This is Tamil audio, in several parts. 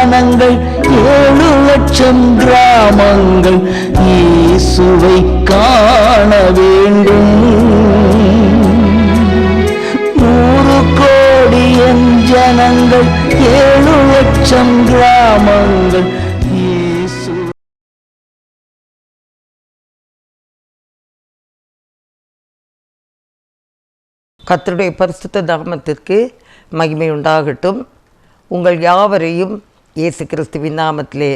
ஜனங்கள் 7 லட்சம் கிராமங்கள் இயேசுவை காண வேண்டும். 100 கோடி ஜனங்கள் 7 லட்சம் கிராமங்கள் இயேசு. கர்த்தருடைய பரிசுத்த நாமத்திற்கு மகிமை உண்டாகட்டும். உங்கள் யாவரையும் இயேசு கிறிஸ்துவின் நாமத்திலே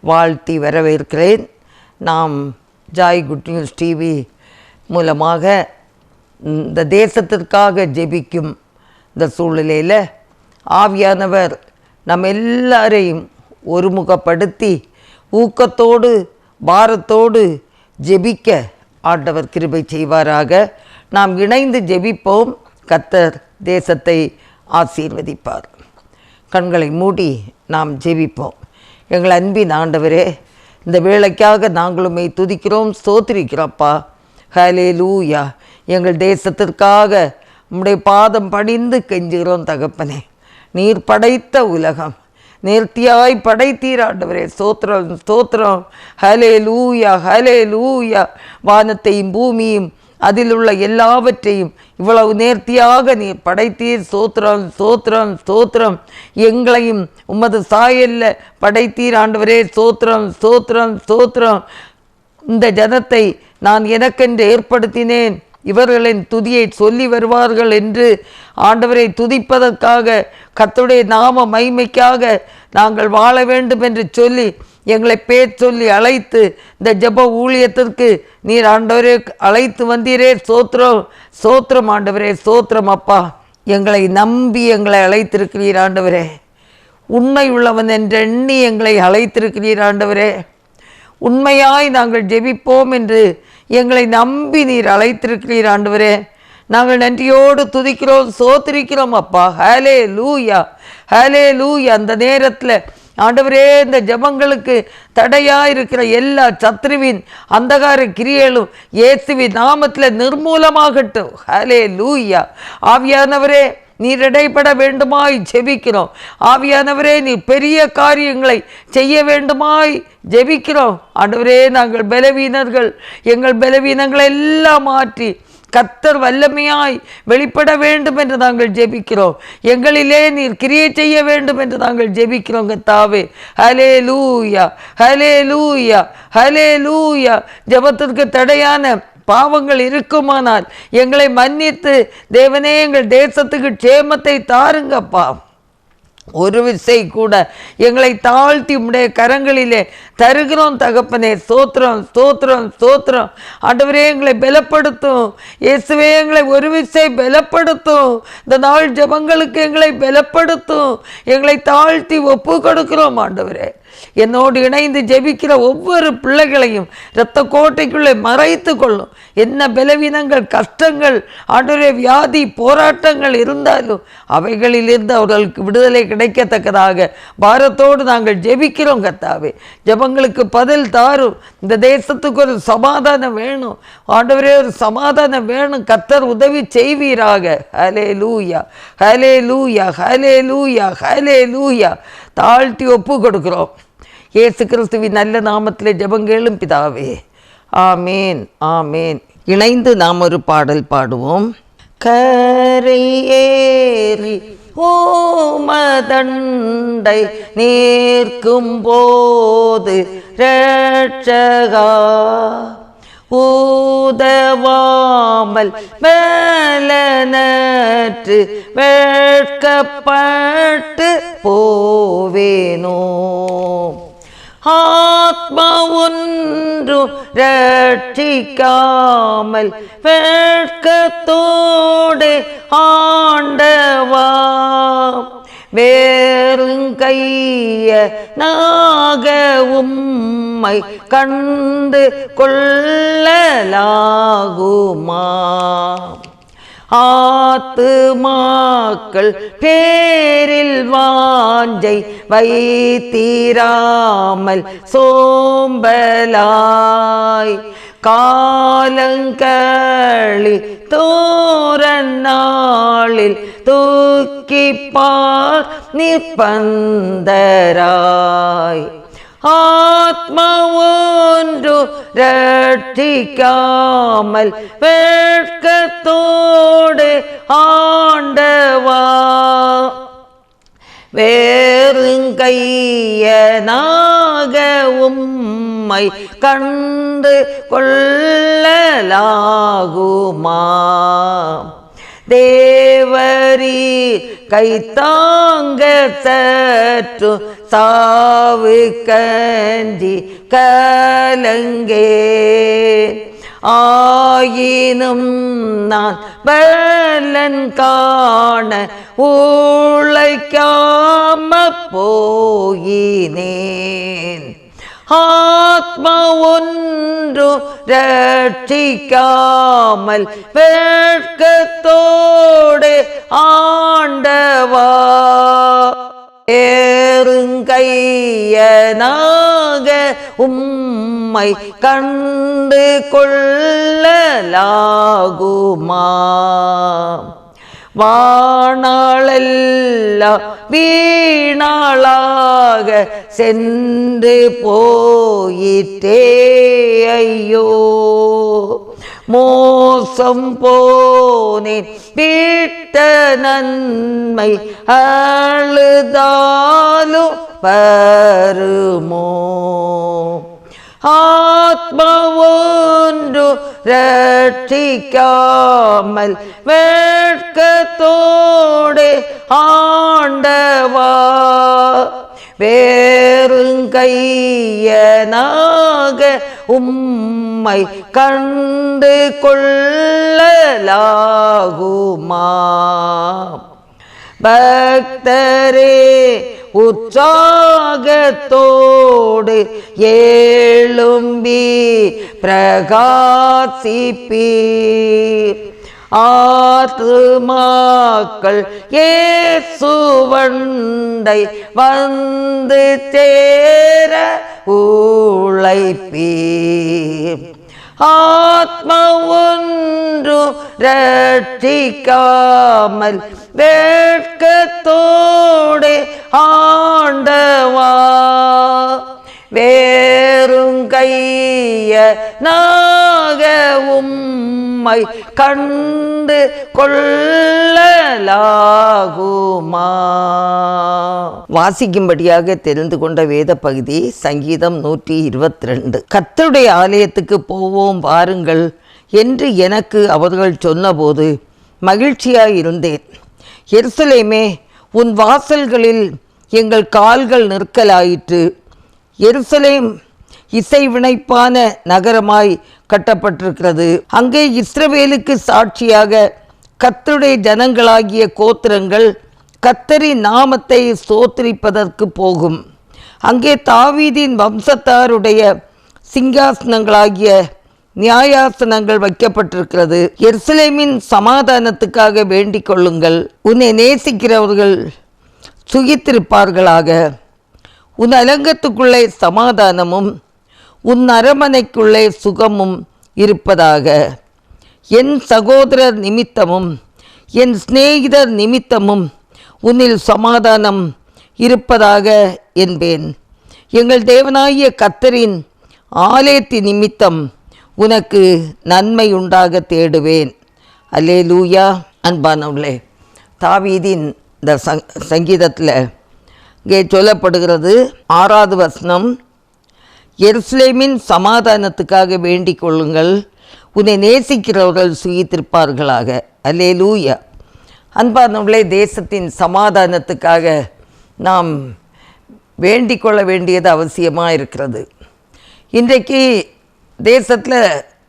வாழ்த்தி வரவேற்கிறேன். நாம் ஜாய் குட் நியூஸ் டிவி மூலமாக இந்த தேசத்திற்காக ஜெபிக்கும் இந்த சூழ்நிலையில் ஆவியானவர் நம்ம எல்லாரையும் ஒருமுகப்படுத்தி ஊக்கத்தோடு பாரத்தோடு ஜெபிக்க ஆண்டவர் கிருபை செய்வாராக. நாம் இணைந்து ஜெபிப்போம். கர்த்தர் தேசத்தை ஆசீர்வதிப்பார். கண்களை மூடி நாம் ஜெபிப்போம். எங்கள் அன்பின் ஆண்டவரே, இந்த வேளைக்காக நாங்களுமே துதிக்கிறோம், ஸ்தோத்திரிக்கிறோம்ப்பா. ஹல்லேலூயா. எங்கள் தேசத்திற்காக உம்முடைய பாதம் பணிந்து கெஞ்சுகிறோம் தகப்பனே. நீர் படைத்த உலகம் நேர்த்தியாய் படைத்தீர் ஆண்டவரே. ஸ்தோத்திரம் ஸ்தோத்திரம். ஹல்லேலூயா ஹல்லேலூயா. வானத்தையும் பூமியும் அதில் உள்ள எல்லாவற்றையும் இவ்வளவு நேர்த்தியாக நீர் படைத்தீர். ஸ்தோத்திரம் ஸ்தோத்திரம் ஸ்தோத்திரம். எங்களையும் உமது சாயல்ல படைத்தீர் ஆண்டவரே. ஸ்தோத்திரம் ஸ்தோத்திரம் ஸ்தோத்திரம். இந்த ஜனத்தை நான் எனக்கென்று ஏற்படுத்தினேன், இவர்களின் துதியை சொல்லி வருவார்கள் என்று ஆண்டவரை துதிப்பதற்காக, கர்த்தருடைய நாம மகிமைக்காக நாங்கள் வாழ வேண்டும் என்று சொல்லி எங்களை பேர் சொல்லி அழைத்து இந்த ஜெப ஊழியத்திற்கு நீர் ஆண்டவரே அழைத்து வந்தீரே. ஸ்தோத்திரம் ஸ்தோத்திரம் ஆண்டவரே. ஸ்தோத்திரம் அப்பா. எங்களை நம்பி எங்களை அழைத்திருக்கிறீர் ஆண்டவரே. உண்மை உள்ளவன் என்று எண்ணி எங்களை அழைத்திருக்கிறீர் ஆண்டவரே. உண்மையாய் நாங்கள் ஜெபிப்போம் என்று எங்களை நம்பி நீர் அழைத்திருக்கிறீர் ஆண்டவரே. நாங்கள் நன்றியோடு துதிக்கிறோம், சோத்திரிக்கிறோம் அப்பா. ஹல்லேலூயா ஹல்லேலூயா. அந்த நேரத்தில் ஆண்டவரே, இந்த ஜெபங்களுக்கு தடையாக இருக்கிற எல்லா சத்ருவின் அந்தகார கிரியைகளும் இயேசுவின் நாமத்தில் நிர்மூலமாகட்டும். ஹல்லேலூயா. ஆவியானவரே, நீர் இடைப்பட வேண்டுமாய் ஜெபிக்கிறோம். ஆவியானவரே, நீர் பெரிய காரியங்களை செய்ய வேண்டுமாய் ஜெபிக்கிறோம் ஆண்டவரே. நாங்கள் பலவீனர்கள், எங்கள் பலவீனங்களை எல்லாம் மாற்றி கர்த்தர் வல்லமையாய் வெளிப்பட வேண்டும் என்று நாங்கள் ஜெபிக்கிறோம். எங்களிலே நீர் கிரியை செய்ய வேண்டும் என்று நாங்கள் ஜெபிக்கிறோம் கர்த்தாவே. ஹல்லேலூயா ஹல்லேலூயா ஹல்லேலூயா. ஜெபத்திற்கு தடையான பாவங்கள் இருக்குமானால் எங்களை மன்னித்து தேவனே எங்கள் தேசத்துக்கு க்ஷேமத்தை தாருங்கப்பா. ஒரு விசை கூட எங்களை தாழ்த்தி உம்முடைய கரங்களிலே தருகிறோம் தகப்பனே. ஸ்தோத்திரம் ஸ்தோத்திரம் ஸ்தோத்திரம். ஆண்டவரே, எங்களை பலப்படுத்தும் இயேசுவே. எங்களை ஒரு விசை பலப்படுத்தும். இந்த நாள் ஜெபங்களுக்கு எங்களை பலப்படுத்தும். எங்களை தாழ்த்தி ஒப்பு கொடுக்கிறோம் ஆண்டவரே. என்னோடு இணைந்து ஜெபிக்கிற ஒவ்வொரு பிள்ளைகளையும் இரத்த கோட்டைக்குள்ளே மறைத்து கொள்ளும். என்ன பலவீனங்கள், கஷ்டங்கள், ஆண்டவரே, வியாதி, போராட்டங்கள் இருந்தாலும் அவைகளிலிருந்து அவர்களுக்கு விடுதலை கிடைக்கத்தக்கதாக பாரத்தோடு நாங்கள் ஜெபிக்கிறோம் கர்த்தாவே. ஜெபங்களுக்கு பதில் தாரும். இந்த தேசத்துக்கு ஒரு சமாதானம் வேணும் ஆண்டவரே, ஒரு சமாதானம் வேணும். கர்த்தர் உதவி செய்வீராக. ஹல்லேலூயா ஹல்லேலூயா ஹல்லேலூயா ஹல்லேலூயா. தாழ்த்தி ஒப்பு கொடுக்கிறோம் இயேசு கிறிஸ்துவின் நல்ல நாமத்திலே ஜெபங்களும் பிதாவே. ஆமேன் ஆமேன். இணைந்து நாம் ஒரு பாடல் பாடுவோம். கரையேறி ஓமதண்டை நிற்கும் போது ரட்சகா உதவாமல் பலனற்று வெட்கப்பட்டு போவேனோ. ஆத்மா ஒன்றும் ரட்சிக்காமல் வெட்கத்தோடு ஆண்டவா வேறுங்கைய நாக உம்மை கண்டு கொள்ளலாகுமா. ஆத்துமாக்கள் பேரில் வாஞ்சை வைத்தீராமல் சோம்பலாய் காலங்களி தோரநாளில் தூக்கிப்பார் நிற்பந்தராய் ஆத்ம ஒன்று ரட்சிக்காமல் வெட்கத்தோடு ஆண்டவா வேறுங்கையனாக உம்மை கண்டு கொள்ளலாகுமா தேவரீர் கைத்தாங்க சற்று சாவு கஞ்சி கலங்கே ஆயினும் நான் பலன் காண உழைக்காம போயினேன் ஆத்ம ஒன்று ரட்சிக்காமல் வெட்கத்தோடு ஆண்டவா ஏறுங்கையனாக உம்மை கண்டு கொள்ளலாகுமா வாணாளெல்லாம் வீணாளாக சென்று போயிட்டே ஐயோ மோசம் போனேன் விட்ட நன்மை அழுதாலும் வருமோ ஆத்ம ஒன்று ரட்சிக்காமல் வெட்கத்தோடு ஆண்டவா வேறுங்கையனாக உம்மை கண்டு கொள்ளலாகுமா பக்தரே உற்சாகத்தோடு ஏழும்பி பிரகாசிப்பீர் ஆத்துமாக்கள் இயேசுவண்டை வந்து சேர உழைப்பீர் ஆத்ம ஒன்று ரட்சிக்காமல் வெட்கத்தோடு ஆண்டவா வேறுங்கையனாக உம்மை கண்டு கொள்ளலாகுமா வாசிக்கும்படியாக தெரிந்து கொண்ட வேத பகுதி சங்கீதம் 122. கர்த்தருடைய ஆலயத்துக்கு போவோம் வாருங்கள் என்று எனக்கு அவர்கள் சொன்னபோது மகிழ்ச்சியாயிருந்தேன். எருசலேமே, உன் வாசல்களில் எங்கள் கால்கள் நிற்கலாயிற்று. எருசலேம் இசைவினைப்பான நகரமாய் கட்டப்பட்டிருக்கிறது. அங்கே இஸ்ரவேலுக்கு சாட்சியாக கர்த்தருடைய ஜனங்களாகிய கோத்திரங்கள் கர்த்தரின் நாமத்தை ஸ்தோத்திரிப்பதற்கு போகும். அங்கே தாவீதின் வம்சத்தாருடைய சிங்காசனங்களாகிய நியாயாசனங்கள் வைக்கப்பட்டிருக்கிறது. எருசலேமின் சமாதானத்துக்காக வேண்டிக் கொள்ளுங்கள். உன்னை நேசிக்கிறவர்கள் சுகித்திருப்பார்களாக. உன் அலங்கத்துக்குள்ளே சமாதானமும் உன் அரமனைக்குள்ளே சுகமும் இருப்பதாக. என் சகோதரர் நிமித்தமும் என் சிநேகிதர் நிமித்தமும் உன்னில் சமாதானம் இருப்பதாக என்பேன். எங்கள் தேவனாகிய கர்த்தரின் ஆலயத்தின் நிமித்தம் உனக்கு நன்மை உண்டாக தேடுவேன். அல்லேலூயா. அன்பானவர்களே, தாவீதின் இந்த சங்கீதத்தில் இங்கே சொல்லப்படுகிறது 6வது வசனம், எருசலேமின் சமாதானத்துக்காக வேண்டிக் கொள்ளுங்கள், உன்னை நேசிக்கிறவர்கள் சுகித்திருப்பார்களாக. அல்லேலூயா. அன்பானவர்களே, தேசத்தின் சமாதானத்துக்காக நாம் வேண்டிக் கொள்ள வேண்டியது அவசியமாக இருக்கிறது. இன்றைக்கு தேசத்தில்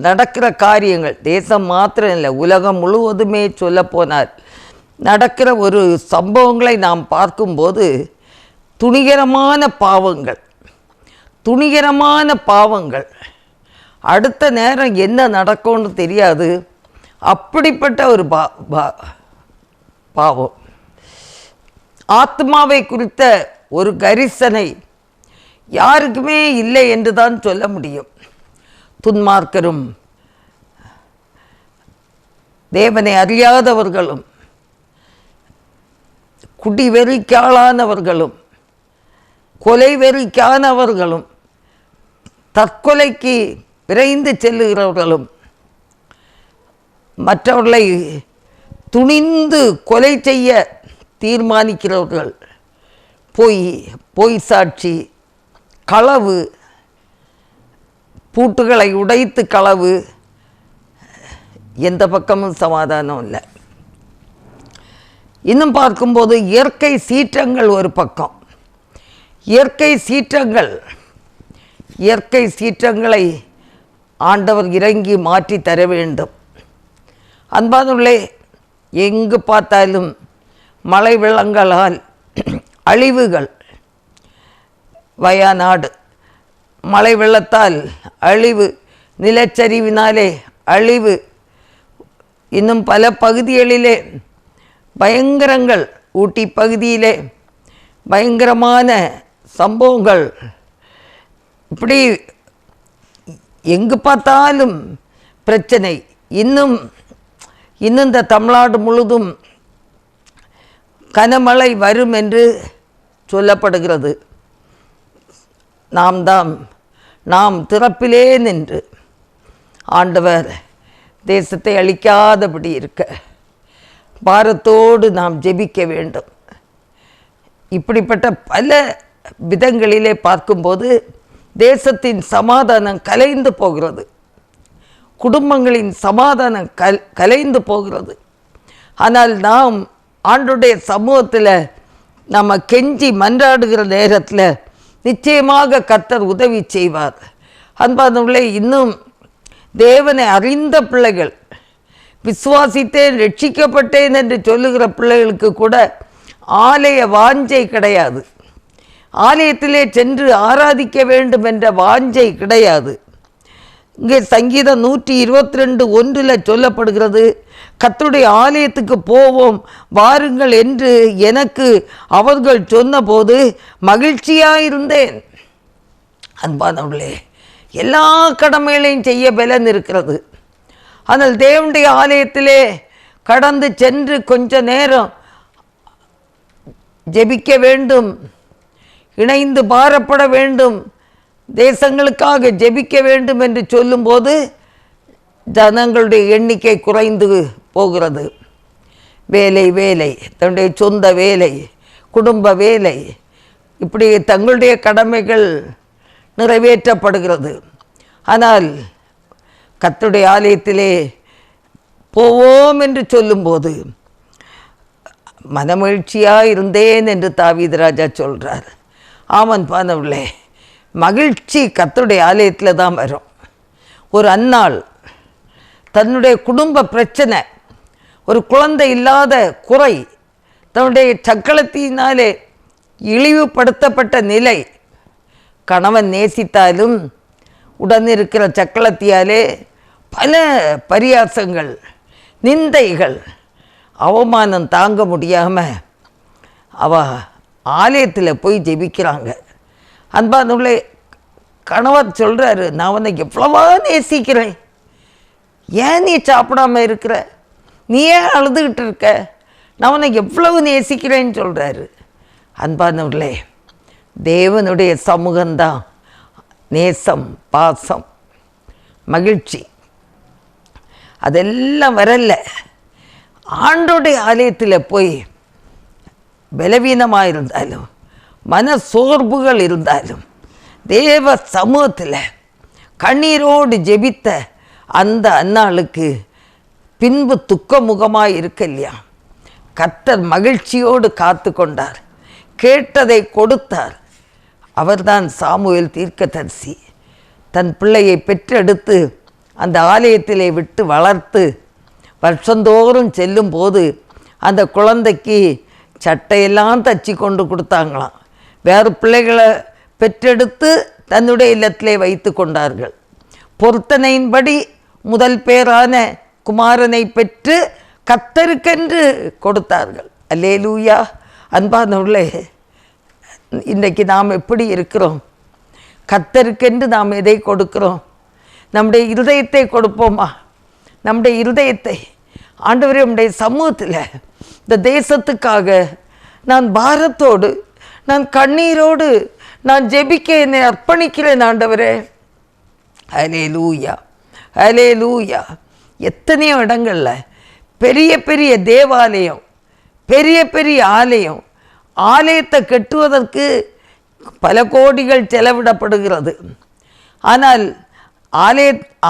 நடக்கிற காரியங்கள், தேசம் மாத்திரம் இல்லை, உலகம் முழுவதுமே சொல்லப்போனார் நடக்கிற ஒரு சம்பவங்களை நாம் பார்க்கும்போது துணிகரமான பாவங்கள், அடுத்த நேரம் என்ன நடக்கும்னு தெரியாது. அப்படிப்பட்ட ஒரு பாவம். ஆத்மாவை குறித்த ஒரு கரிசனை யாருக்குமே இல்லை என்று தான் சொல்ல முடியும். துன்மார்க்கரும் தேவனை அறியாதவர்களும் குடிவெறிக்காளானவர்களும் கொலைவெறிக்கானவர்களும் தற்கொலைக்கு விரைந்து செல்லுகிறவர்களும் மற்றவர்களை துணிந்து கொலை செய்ய தீர்மானிக்கிறவர்கள், பொய் சாட்சி, களவு, பூட்டுகளை உடைத்து களவு, எந்த பக்கமும் சமாதானம் இல்லை. இன்னும் பார்க்கும்போது இயற்கை சீற்றங்கள் ஒரு பக்கம். இயற்கை சீற்றங்களை ஆண்டவர் இறங்கி மாற்றி தர வேண்டும். அன்பானவர்களே, எங்கு பார்த்தாலும் மழை வெள்ளங்களால் அழிவுகள். வயநாடு மழை வெள்ளத்தால் அழிவு, நிலச்சரிவினாலே அழிவு, இன்னும் பல பகுதிகளிலே பயங்கரங்கள். ஊட்டி பகுதியிலே பயங்கரமான சம்பவங்கள். இப்படி எங்கு பார்த்தாலும் பிரச்சனை. இன்னும் இந்த தமிழ்நாடு முழுதும் கனமழை வரும் என்று சொல்லப்படுகிறது. நாம் திறப்பிலே நின்று ஆண்டவர் தேசத்தை அழிக்காதபடி இருக்க பாரத்தோடு நாம் ஜெபிக்க வேண்டும். இப்படிப்பட்ட பல விதங்களிலே பார்க்கும்போது தேசத்தின் சமாதானம் கலைந்து போகிறது, குடும்பங்களின் சமாதானம் கலைந்து போகிறது. ஆனால் நாம் ஆண்டுடைய சமூகத்தில் நம்ம கெஞ்சி மன்றாடுகிற நேரத்தில் நிச்சயமாக கர்த்தர் உதவி செய்வார். அன்பானவர்களே, இன்னும் தேவனை அறிந்த பிள்ளைகள், விசுவாசித்தேன் ரட்சிக்கப்பட்டேன் என்று சொல்லுகிற பிள்ளைகளுக்கு கூட ஆலய வாஞ்சை கிடையாது. ஆலயத்திலே சென்று ஆராதிக்க வேண்டும் என்ற வாஞ்சை கிடையாது. இங்கே சங்கீதம் 122:1 சொல்லப்படுகிறது, கர்த்தருடைய ஆலயத்துக்கு போவோம் வாருங்கள் என்று எனக்கு அவர்கள் சொன்னபோது மகிழ்ச்சியாயிருந்தேன். அன்பானவர்களே, எல்லா கடமைகளையும் செய்ய பலன் இருக்கிறது. ஆனால் தேவனுடைய ஆலயத்திலே கடந்து சென்று கொஞ்ச நேரம் ஜெபிக்க வேண்டும், இணைந்து பாரப்பட வேண்டும், தேசங்களுக்காக ஜெபிக்க வேண்டும் என்று சொல்லும்போது ஜனங்களுடைய எண்ணிக்கை குறைந்து போகிறது. வேலை, தன்னுடைய சொந்த வேலை, குடும்ப வேலை, இப்படி தங்களுடைய கடமைகள் நிறைவேற்றப்படுகிறது. ஆனால் கர்த்தருடைய ஆலயத்திலே போவோம் என்று சொல்லும்போது மனமகிழ்ச்சியாக இருந்தேன் என்று தாவீது ராஜா சொல்கிறார். ஆமன் பானவர்களே, மகிழ்ச்சி கர்த்தருடைய ஆலயத்தில் தான் வரும். ஒரு அன்னாள் தன்னுடைய குடும்ப பிரச்சனை, ஒரு குழந்தை இல்லாத குறை, தன்னுடைய சக்களத்தினாலே இழிவுபடுத்தப்பட்ட நிலை, கணவன் நேசித்தாலும் உடனிருக்கிற சக்களத்தியாலே பல பரியாசங்கள், நிந்தைகள், அவமானம் தாங்க முடியாமல் அவ ஆலயத்தில் போய் ஜெபிக்கிறாங்க. அன்பானவர்களே, கணவர் சொல்கிறாரு, நான் உன்னை எவ்வளவா நேசிக்கிறேன், ஏன் நீ சாப்பிடாம இருக்கிற, நீ ஏன் அழுதுகிட்டு இருக்க, நான் உன்னை எவ்வளவு நேசிக்கிறேன்னு சொல்கிறாரு. அன்பானவர்களே, தேவனுடைய சமூகம்தான் நேசம், பாசம், மகிழ்ச்சி. அதெல்லாம் வரல. ஆண்டோடைய ஆலயத்தில் போய் பலவீனமாக இருந்தாலும், மன சோர்வுகள் இருந்தாலும், தேவ சமூகத்தில் கண்ணீரோடு ஜெபித்த அந்த அன்னாளுக்கு பின்பு துக்கமுகமாக இருக்க இல்லையா, கர்த்தர் மகிழ்ச்சியோடு காத்து கொண்டார், கேட்டதை கொடுத்தார். அவர்தான் சாமுவேல் தீர்க்கதரிசி. தன் பிள்ளையை பெற்றெடுத்து அந்த ஆலயத்திலே விட்டு வளர்த்து வருஷந்தோறும் செல்லும்போது அந்த குழந்தைக்கு சட்டையெல்லாம் தச்சு கொண்டு கொடுத்தாங்களாம். வேறு பிள்ளைகளை பெற்றெடுத்து தன்னுடைய இல்லத்திலே வைத்து கொண்டார்கள். பொருத்தனையின்படி முதல் பேரான குமாரனை பெற்று கர்த்தருக்கென்று கொடுத்தார்கள். அல்லேலூயா. அன்பானவர்களே, இன்றைக்கு நாம் எப்படி இருக்கிறோம்? கர்த்தருக்கென்று நாம் எதை கொடுக்கிறோம்? நம்முடைய இருதயத்தை கொடுப்போமா? நம்முடைய இருதயத்தை ஆண்டவரே உம்முடைய சமூகத்தில் இந்த தேசத்துக்காக நான் பாரத்தோடு, நான் கண்ணீரோடு நான் ஜெபிக்க என்னை அர்ப்பணிக்கிறேன் ஆண்டவரே. ஹல்லேலூயா, ஹல்லேலூயா. எத்தனையோ இடங்களில் பெரிய பெரிய தேவாலயம், பெரிய பெரிய ஆலயம், ஆலயத்தை கட்டுவதற்கு பல கோடிகள் செலவிடப்படுகிறது. ஆனால்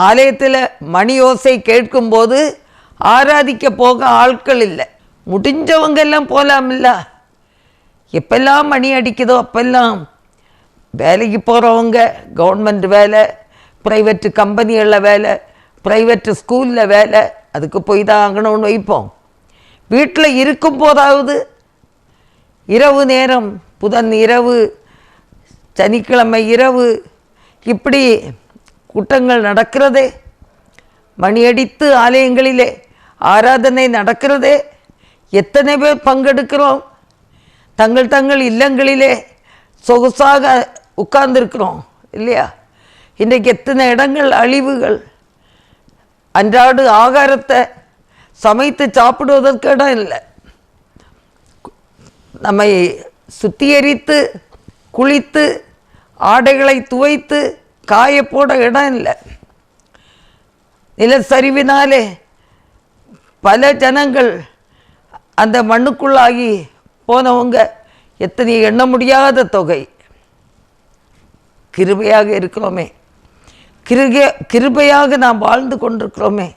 ஆலயத்தில் மணி ஓசை கேட்கும்போது ஆராதிக்க போக ஆட்கள் இல்லை. முடிஞ்சவங்க எல்லாம் போகலாமில்ல. எப்பெல்லாம் மணி அடிக்குதோ அப்பெல்லாம் வேலைக்கு போகிறவங்க, கவர்மெண்ட் வேலை, ப்ரைவேட்டு கம்பெனிகளில் வேலை, ப்ரைவேட்டு ஸ்கூலில் வேலை, அதுக்கு போய் தான் ஆகணும்னு வைப்போம். வீட்டில் இருக்கும் போதாவது இரவு நேரம், புதன் இரவு, சனிக்கிழமை இரவு இப்படி கூட்டங்கள் நடக்கிறதே, மணியடித்து ஆலயங்களிலே ஆராதனை நடக்கிறதே. எத்தனை பேர் பங்கெடுக்கிறோம்? தங்கள் இல்லங்களிலே சொகுசாக உட்கார்ந்துருக்கிறோம் இல்லையா? இன்றைக்கு எத்தனை இடங்கள் அழிவுகள். அன்றாடு ஆகாரத்தை சமைத்து சாப்பிடுவதற்கு இடம் இல்லை. நம்மை சுத்திகரித்து குளித்து ஆடைகளை துவைத்து காய போட இடம் இல்லை. நிலச்சரிவினாலே பல ஜனங்கள் அந்த மண்ணுக்குள்ளாகி போனவங்க எத்தனை எண்ண முடியாத தொகை. கிருபையாக இருக்கிறோமே, கிருபையாக நாம் வாழ்ந்து கொண்டிருக்கிறோமே.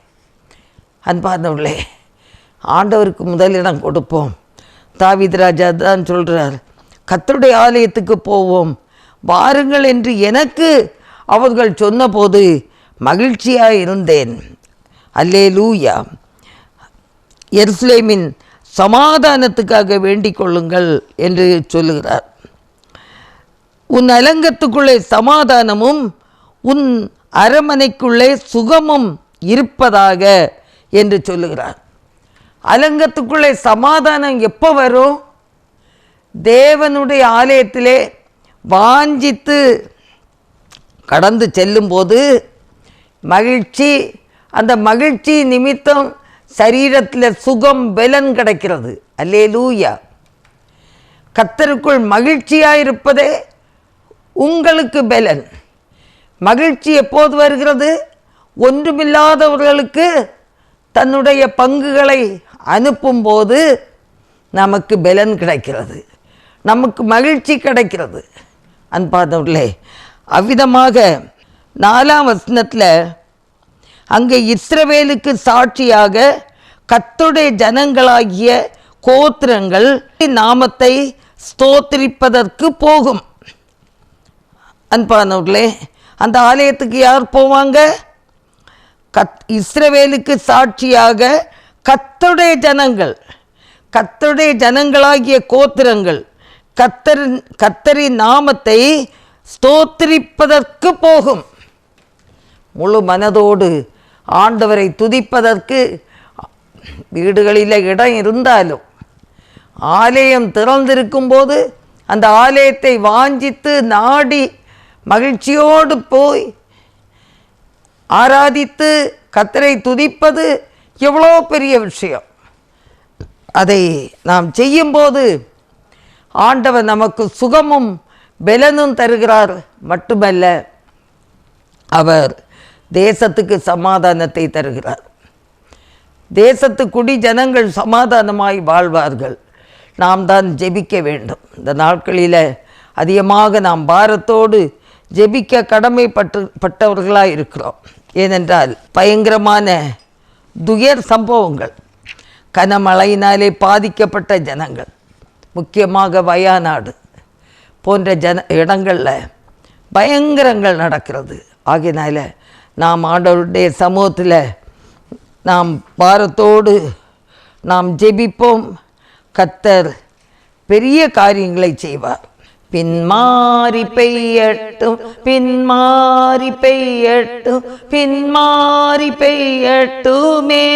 அன்பார்ந்தவர்களே, ஆண்டவருக்கு முதலிடம் கொடுப்போம். தாவீது ராஜா தான் சொல்கிறார், கர்த்தருடைய ஆலயத்துக்கு போவோம் வாருங்கள் என்று எனக்கு அவர்கள் சொன்னபோது மகிழ்ச்சியாக இருந்தேன். அல்லேலூயா. எருசலேமின் சமாதானத்துக்காக வேண்டிக் கொள்ளுங்கள் என்று சொல்லுகிறார். உன் அலங்கத்துக்குள்ளே சமாதானமும் உன் அரமனைக்குள்ளே சுகமும் இருப்பதாக என்று சொல்லுகிறார். அலங்கத்துக்குள்ளே சமாதானம் எப்போ வரும்? தேவனுடைய ஆலயத்திலே வாஞ்சித்து கடந்து செல்லும்போது மகிழ்ச்சி, அந்த மகிழ்ச்சி நிமித்தம் சரீரத்தில் சுகம், பலன் கிடைக்கிறது. அல்லேலூயா. கர்த்தருக்குள் மகிழ்ச்சியாயிருப்பதே உங்களுக்கு பலன். மகிழ்ச்சி எப்போது வருகிறது? ஒன்றுமில்லாதவர்களுக்கு தன்னுடைய பங்குகளை அனுப்பும்போது நமக்கு பலன் கிடைக்கிறது, நமக்கு மகிழ்ச்சி கிடைக்கிறது. அன்பார்ந்தவர்களே, அவ்விதமாக 4ஆம் வசனத்தில் அங்கே இஸ்ரவேலுக்கு சாட்சியாக கர்த்தருடைய ஜனங்களாகிய கோத்திரங்கள் நாமத்தை ஸ்தோத்திரிப்பதற்கு போகும். அன்பானவர்களே, அந்த ஆலயத்துக்கு யார் போவாங்க? இஸ்ரவேலுக்கு சாட்சியாக கர்த்தருடைய ஜனங்கள், கர்த்தருடைய ஜனங்களாகிய கோத்திரங்கள் கர்த்தரின் நாமத்தை ஸ்தோத்திரிப்பதற்கு போகும். முழு மனதோடு ஆண்டவரை துதிப்பதற்கு வீடுகளில் இடம் இருந்தாலும் ஆலயம் திறந்திருக்கும் போது அந்த ஆலயத்தை வாஞ்சித்து நாடி மகிழ்ச்சியோடு போய் ஆராதித்து கர்த்தரை துதிப்பது எவ்வளோ பெரிய விஷயம். அதை நாம் செய்யும்போது ஆண்டவர் நமக்கு சுகமும் பலனும் தருகிறார். மட்டுமல்ல, அவர் தேசத்துக்கு சமாதானத்தை தருகிறார். தேசத்து குடி ஜனங்கள் சமாதானமாய் வாழ்வார்கள். நாம் தான் ஜெபிக்க வேண்டும். இந்த நாட்களில் அதிகமாக நாம் பாரத்தோடு ஜெபிக்க கடமைப்பட்டவர்களாக இருக்கிறோம். ஏனென்றால் பயங்கரமான துயர் சம்பவங்கள், கனமழையினாலே பாதிக்கப்பட்ட ஜனங்கள், முக்கியமாக வயநாடு போன்ற இடங்களில் பயங்கரங்கள் நடக்கிறது. ஆகையினால நாம் ஆண்டவருடைய சமூகத்தில் நாம் பாரத்தோடு நாம் ஜெபிப்போம். கர்த்தர் பெரிய காரியங்களை செய்வார். பின்மாறி பெய்யட்டும், பின்மாறி பெய்யட்டும், பின்மாறி பெய்யட்டுமே.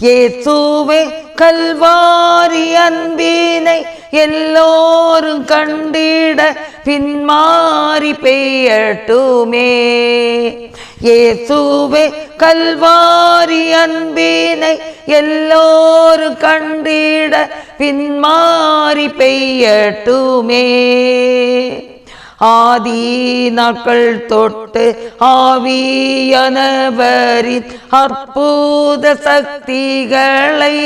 இயேசுவே கல்வாரி அன்பினை எல்லோரும் கண்டிட பின்மாறி பெய்யட்டுமே. இயேசுவே கல்வாரி அன்பினை எல்லோரும் கண்டிட பின்மாறி பெய்யட்டுமே. ஆதி நாட்கள் தொட்டு ஆவியானவரின் அற்புத சக்திகளை,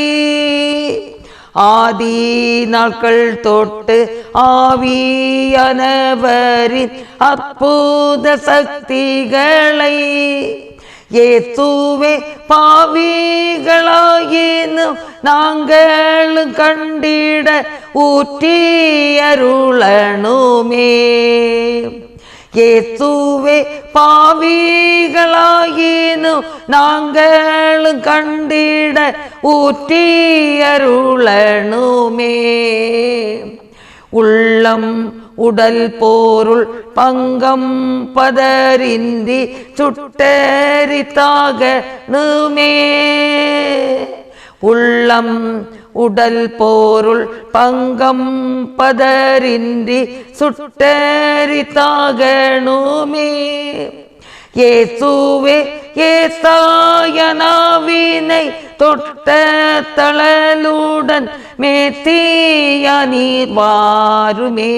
ஆதி நாட்கள் தொட்டு ஆவியானவரின் அற்புத சக்திகளை, இயேசுவே பாவிகளாயினும் நாங்கள் கண்டிட ஊற்றி அருளணுமே. இயேசுவே பாவிகளாயினும் நாங்கள் கண்டிட ஊற்றி அருளணுமே. உள்ளம் உடல் பொருள் பங்கம் பதறிந்தி சுட்டரித்தாக நுமே. உள்ளம் உடல் பொருள் பங்கம் பதறிந்தி சுட்டரித்தாக நுமே. இயேசுவே ஏசாயனாவினை தொட்ட தளலுடன் மேத்திய நீர் வாருமே.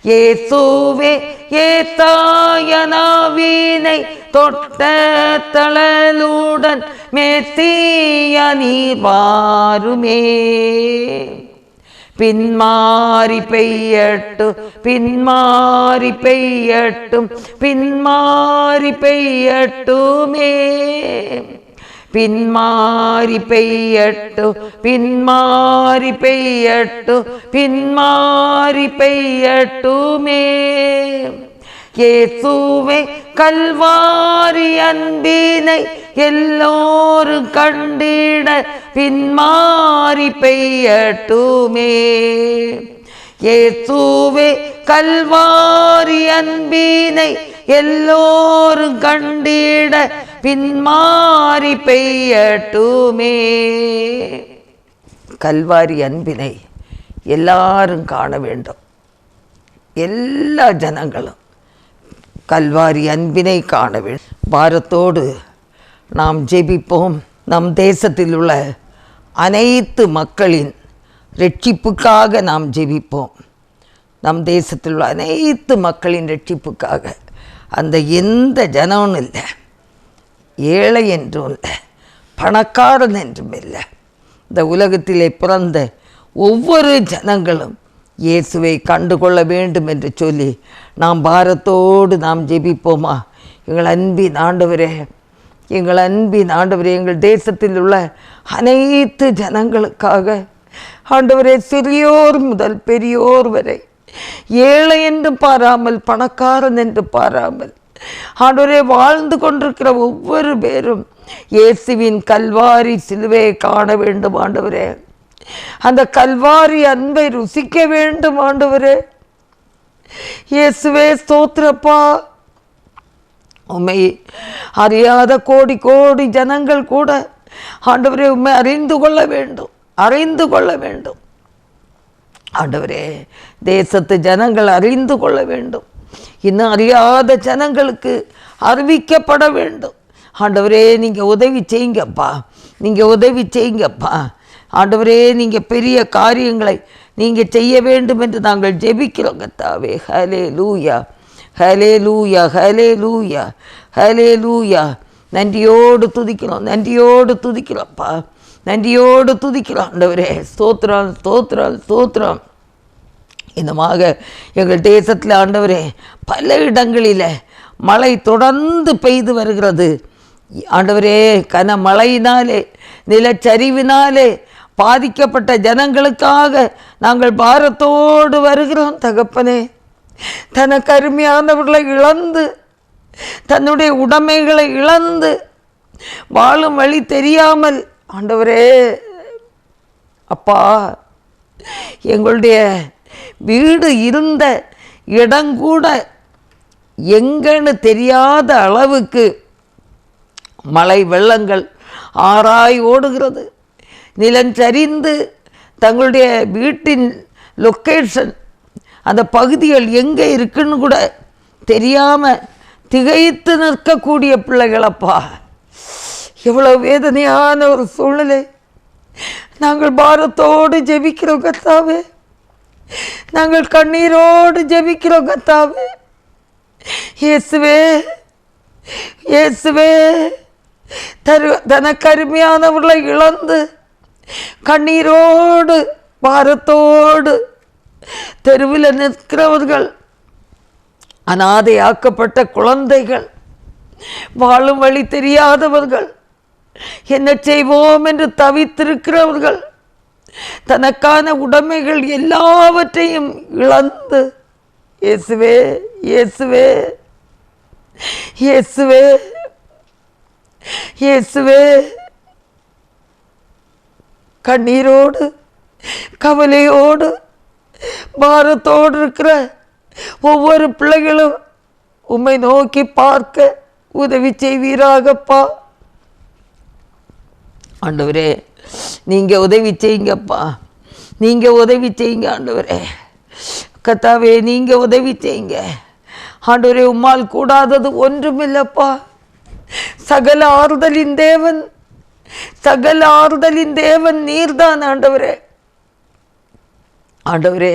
இயேசுவே ஏசாயனாவினை தொட்ட தளலுடன் மேத்திய நீர் வாருமே. பின்மாறி பெய்யட்டும் பின்மாறி பெய்யட்டும் பின்மாறி பெய்யட்டுமே. பின்மாறி பெய்யட்டும் பின்மாறி பெய்யட்டும் பின்மாறி பெய்யட்டுமே. இயேசுவே கல்வாரி அன்பினை எல்லோரும் கண்டிட பின்மாறி பெய்யட்டுமே. இயேசுவே கல்வாரி அன்பினை எல்லோரும் கண்டிட பின்மாறி பெய்யட்டுமே. கல்வாரி அன்பினை எல்லாரும் காண வேண்டும். எல்லா ஜனங்களும் கல்வாரி அன்பினை காண வேண்டும். பாரத்தோடு நாம் ஜெபிப்போம். நம் தேசத்தில் உள்ள அனைத்து மக்களின் ரட்சிப்புக்காக நாம் ஜெபிப்போம். நம் தேசத்தில் உள்ள அனைத்து மக்களின் ரட்சிப்புக்காக. அந்த எந்த ஜனமும் இல்லை, ஏழை என்றும் இல்லை, பணக்காரன் என்றும் இல்லை. இந்த உலகத்திலே பிறந்த ஒவ்வொரு ஜனங்களும் இயேசுவை கண்டுகொள்ள வேண்டும் என்று சொல்லி நாம் பாரத்தோடு நாம் ஜெபிப்போமா? எங்கள் அன்பின் ஆண்டவரே, எங்கள் அன்பின் ஆண்டவரே, எங்கள் தேசத்தில் உள்ள அனைத்து ஜனங்களுக்காக ஆண்டவரே, சிறியோர் முதல் பெரியோர் வரை, ஏழை என்று பாராமல் பணக்காரன் என்று பாராமல் ஆண்டவரே வாழ்ந்து கொண்டிருக்கிற ஒவ்வொரு பேரும் இயேசுவின் கல்வாரி சிலுவையை காண வேண்டும் ஆண்டவரே. அந்த கல்வாரி அன்பை ருசிக்க வேண்டும் ஆண்டவரே. இயேசுவே ஸ்தோத்திரப்பா. உம்மை அறியாத கோடி கோடி ஜனங்கள் கூட ஆண்டவரே உம்மை அறிந்து கொள்ள வேண்டும், அறிந்து கொள்ள வேண்டும் ஆண்டவரே. தேசத்து ஜனங்கள் அறிந்து கொள்ள வேண்டும். இன்னும் அறியாத ஜனங்களுக்கு அறிவிக்கப்பட வேண்டும் ஆண்டவரே. நீங்கள் உதவி செய்யுங்கப்பா, நீங்கள் உதவி செய்யுங்கப்பா ஆண்டவரே. நீங்கள் பெரிய காரியங்களை நீங்கள் செய்ய வேண்டும் என்று நாங்கள் ஜெபிக்கிறோம் கர்த்தாவே. ஹல்லேலூயா, ஹல்லேலூயா, ஹல்லேலூயா, ஹல்லேலூயா. நன்றியோடு துதிக்கிறோம், நன்றியோடு துதிக்கிறோம்ப்பா, நன்றியோடு துதிக்கிறோம் ஆண்டவரே. ஸ்தோத்திரம், ஸ்தோத்திரம், ஸ்தோத்திரம். இன்னமாக எங்கள் தேசத்தில் ஆண்டவரே பல இடங்களில் மழை தொடர்ந்து பெய்து வருகிறது ஆண்டவரே. கனமழையினாலே நிலச்சரிவினாலே பாதிக்கப்பட்ட ஜனங்களுக்காக நாங்கள் பாரத்தோடு வருகிறோம் தகப்பனே. தனக்கு அருமையானவர்களை இழந்து, தன்னுடைய உடைமைகளை இழந்து, வாழும் வழி தெரியாமல் ஆண்டவரே அப்பா, எங்களுடைய வீடு இருந்த இடங்கூட எங்கன்னு தெரியாத அளவுக்கு மழை வெள்ளங்கள் ஆறாய் ஓடுகிறது. நிலஞ்சரிந்து தங்களுடைய வீட்டின் லொக்கேஷன், அந்த பகுதிகள் எங்கே இருக்குன்னு கூட தெரியாமல் திகைத்து நிற்கக்கூடிய பிள்ளைகளப்பா. எவ்வளோ வேதனையான ஒரு சூழ்நிலை. நாங்கள் பாரத்தோடு ஜெபிக்கிறோம் கர்த்தாவே, நாங்கள் கண்ணீரோடு ஜெபிக்கிறோம் கர்த்தாவே. இயேசுவே, இயேசுவே, தனக்கு அருமையானவர்களை இழந்து கண்ணீரோடு பாரத்தோடு தெருவில் நிற்கிறவர்கள், அனாதையாக்கப்பட்ட குழந்தைகள், வாழும் வழி தெரியாதவர்கள், என்ன செய்வோம் என்று தவித்திருக்கிறவர்கள், தனக்கான உடைமைகள் எல்லாவற்றையும் இழந்து, இயேசுவே, இயேசுவே, இயேசுவே, இயேசுவே, கண்ணீரோடு கவலையோடு பாரத்தோடு இருக்கிற ஒவ்வொரு பிள்ளைகளும் உம்மை நோக்கி பார்க்க உதவி செய்வீராகப்பா. ஆண்டவரே, நீங்கள் உதவி செய்யுங்கப்பா, நீங்கள் உதவி செய்யுங்க ஆண்டவரே. கர்த்தாவே, நீங்கள் உதவி செய்யுங்க ஆண்டவரே. உம்மால் கூடாதது ஒன்றுமில்லப்பா. சகல ஆறுதலின் தேவன், சகல ஆறுதலின் தேவன் நீர்தான் ஆண்டவரே. ஆண்டவரே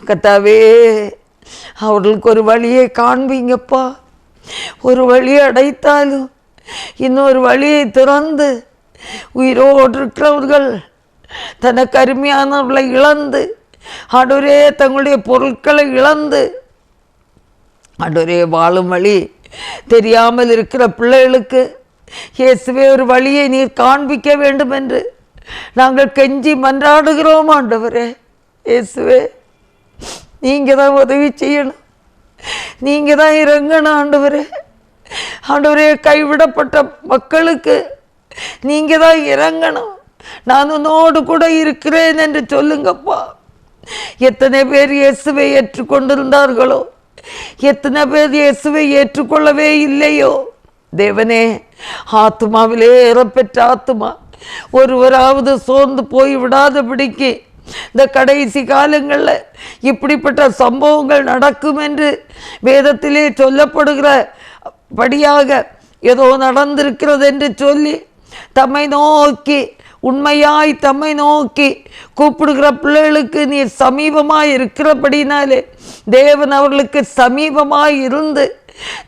கர்த்தாவே, அவர்களுக்கு ஒரு வழியை காண்பீங்கப்பா. ஒரு வழியை அடைத்தாலும் இன்னொரு வழியை திறந்து, உயிரோடு இருக்கிறவர்கள் தனக்கு அருமையானவர்களை இழந்து, ஆண்டவரே தங்களுடைய பொருட்களை இழந்து, ஆண்டவரே வாழும் வழி தெரியாமல் இருக்கிற பிள்ளைகளுக்கு இயேசுவே ஒரு வழியை நீர் காண்பிக்க வேண்டும் என்று நாங்கள் கெஞ்சி மன்றாடுகிறோம் ஆண்டவரே. இயேசுவே, நீங்கள் தான் உதவி செய்யணும், நீங்கள் தான் இறங்கணும் ஆண்டவரே. ஆண்டவரே, கைவிடப்பட்ட மக்களுக்கு நீங்கள் தான் இறங்கணும். நான் உன்னோடு கூட இருக்கிறேன் என்று சொல்லுங்கப்பா. எத்தனை பேர் இயேசுவை ஏற்றுக்கொண்டிருந்தார்களோ, எத்தனை பேர் இயேசுவை ஏற்றுக்கொள்ளவே இல்லையோ. தேவனே, ஆத்துமாவிலே ஏறப்பெற்ற ஆத்துமா ஒருவராவது சோர்ந்து போய் விடாதபடிக்கு இந்த கடைசி காலங்களில் இப்படிப்பட்ட சம்பவங்கள் நடக்கும் என்று வேதத்திலே சொல்லப்படுகிற படியாக ஏதோ நடந்திருக்கிறது என்று சொல்லி தம்மை நோக்கி, உண்மையாய் தம்மை நோக்கி கூப்பிடுகிற பிள்ளைகளுக்கு நீ சமீபமாய் இருக்கிறபடினாலே தேவன் அவர்களுக்கு சமீபமாய் இருந்து,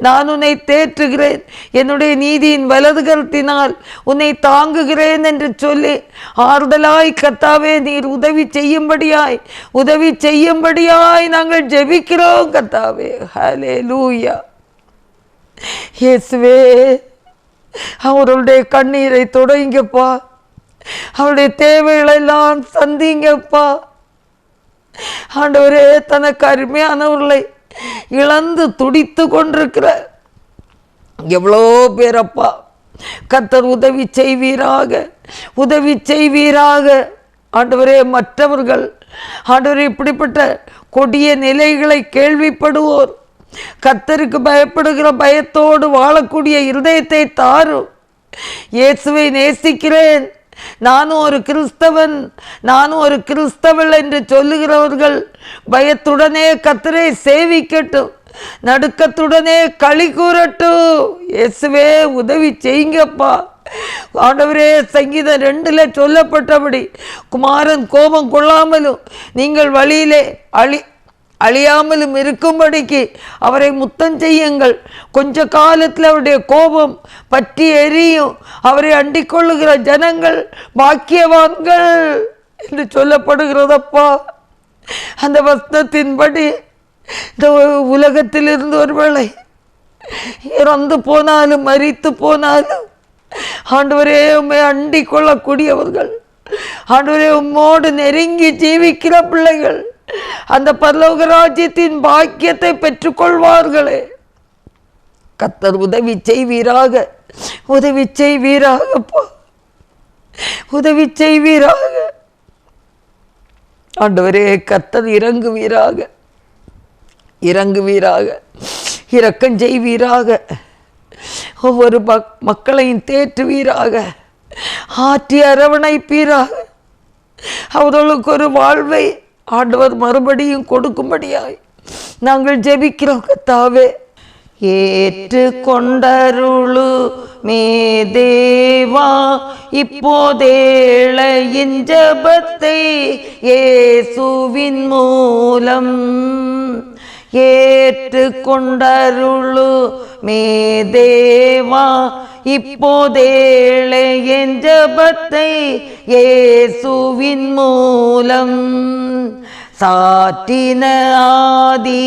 நான் உன்னை தேற்றுகிறேன், என்னுடைய நீதியின் வலது கரத்தினால் உன்னை தாங்குகிறேன் என்று சொல்லி ஆறுதலாய் கர்த்தாவே நீர் உதவி செய்யும்படியாய் நாங்கள் ஜெபிக்கிறோம் கர்த்தாவே. ஹல்லேலூயா. இயேசுவே, அவர்களுடைய கண்ணீரை தொடங்கப்பா, அவருடைய தேவைகளெல்லாம் சந்திங்கப்பா. ஆண்டவரே, தனக்கு அருமையானவர்களை இழந்து துடித்து கொண்டிருக்கிற எவ்வளோ பேரப்பா, கர்த்தர் உதவி செய்வீராக, உதவி செய்வீராக. ஆண்டவரே, மற்றவர்கள் ஆண்டவரே இப்படிப்பட்ட கொடிய நிலைகளை கேள்விப்படுவோர் கர்த்தருக்கு பயப்படுகிற பயத்தோடு வாழக்கூடிய இருதயத்தை தாரும். இயேசுவை நேசிக்கிறேன், நானும் ஒரு கிறிஸ்தவன், நானும் ஒரு கிறிஸ்தவள் என்று சொல்லுகிறவர்கள் பயத்துடனே கர்த்தரை சேவிக்கட்டும், நடுக்கத்துடனே களி கூறட்டும். இயேசுவே, உதவி செய்யுங்கப்பா. ஆண்டவரே, சங்கீதம் 2 சொல்லப்பட்டபடி குமாரன் கோபம் கொள்ளாமலும் நீங்கள் வழியிலே அழியாமலும் இருக்கும்படிக்கு அவரை முத்தம் செய்யுங்கள். கொஞ்ச காலத்தில் அவருடைய கோபம் பற்றி எரியும். அவரை அண்டிக் கொள்ளுகிற ஜனங்கள் பாக்கியவான்கள் என்று சொல்லப்படுகிறதப்பா. அந்த வசனத்தின்படி இந்த உலகத்திலிருந்து ஒருவேளை இறந்து போனாலும் மரித்து போனாலும் ஆண்டவரே உம்மை அண்டிக் கொள்ளக்கூடியவர்கள், ஆண்டவரே உம்மோடு நெருங்கி ஜீவிக்கிற பிள்ளைகள் அந்த பரலோக ராஜ்யத்தின் பாக்கியத்தை பெற்றுக்கொள்வார்களே. கர்த்தர் உதவி செய்வீராக, உதவி செய்வீராகப்பா, உதவி செய்வீராக. ஆண்டவரே, கர்த்தர் இறங்குவீராக, இறங்குவீராக, இரக்கம் செய்வீராக. ஒவ்வொரு மக்களையும் தேற்றுவீராக, ஆற்றி அரவணைப்பீராக. அவர்களுக்கு ஒரு வாழ்வை ஆண்டவர் மறுபடியும் கொடுக்கும்படியாய் நாங்கள் ஜெபிக்கிறோம் கர்த்தாவே. ஏற்று கொண்டருளு மேதேவா இப்போதேளையின் ஜெபத்தை இயேசுவின் மூலம். ஏற்று கொண்டருளு மேதேவா இப்போதேளையின் ஜெபத்தை இயேசுவின் மூலம். சாற்றின ஆதி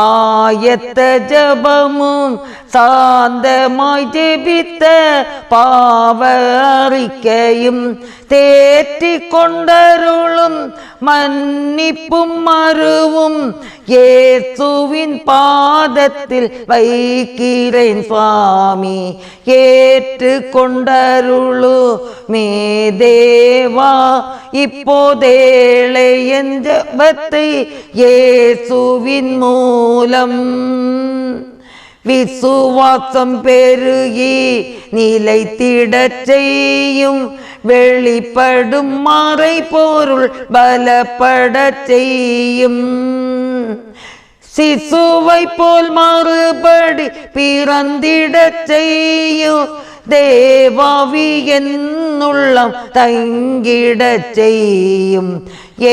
ஆயத்த ஜபமும் சாந்தமாய் ஜெபித்த பாவ அறிக்கையும் தேற்றி கொண்டருளும் மன்னிப்பும் மறுவும் இயேசுவின் பாதத்தில் வைக்கிறேன் சுவாமி. ஏற்று கொண்டருளு மேதேவா இப்போதேளை என் ஜெபத்தை இயேசுவின் மூலம். விசுவாசம் பெருகி நிலைத்திடச் செய்யும் வெளிப்படும் மறை பொருள் பலப்படச் செய்யும். சிசுவை போல் மறுபடி பிறந்திடச் செய்யும் தேவாவி என்னுள்ளம் தங்கிடச் செய்யும்.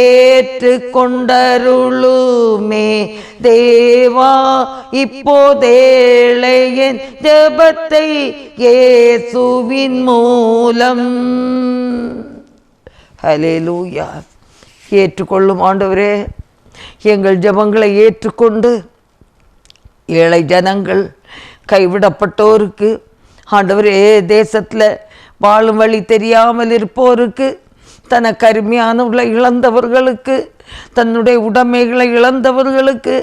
ஏற்று கொண்டருளுமே தேவா இப்போதேளை என் ஜெபத்தை இயேசுவின் மூலம். ஹல்லேலூயா. ஏற்றுக்கொள்ளும் ஆண்டவரே, எங்கள் ஜெபங்களை ஏற்றுக்கொண்டு ஏழை ஜனங்கள் கைவிடப்பட்டோருக்கு ஆண்டவரே, தேசத்தில் வாழும் வழி தெரியாமல் இருப்போருக்கு, தனக்கு அருமையானவர்களை இழந்தவர்களுக்கு, தன்னுடைய உடைமைகளை இழந்தவர்களுக்கு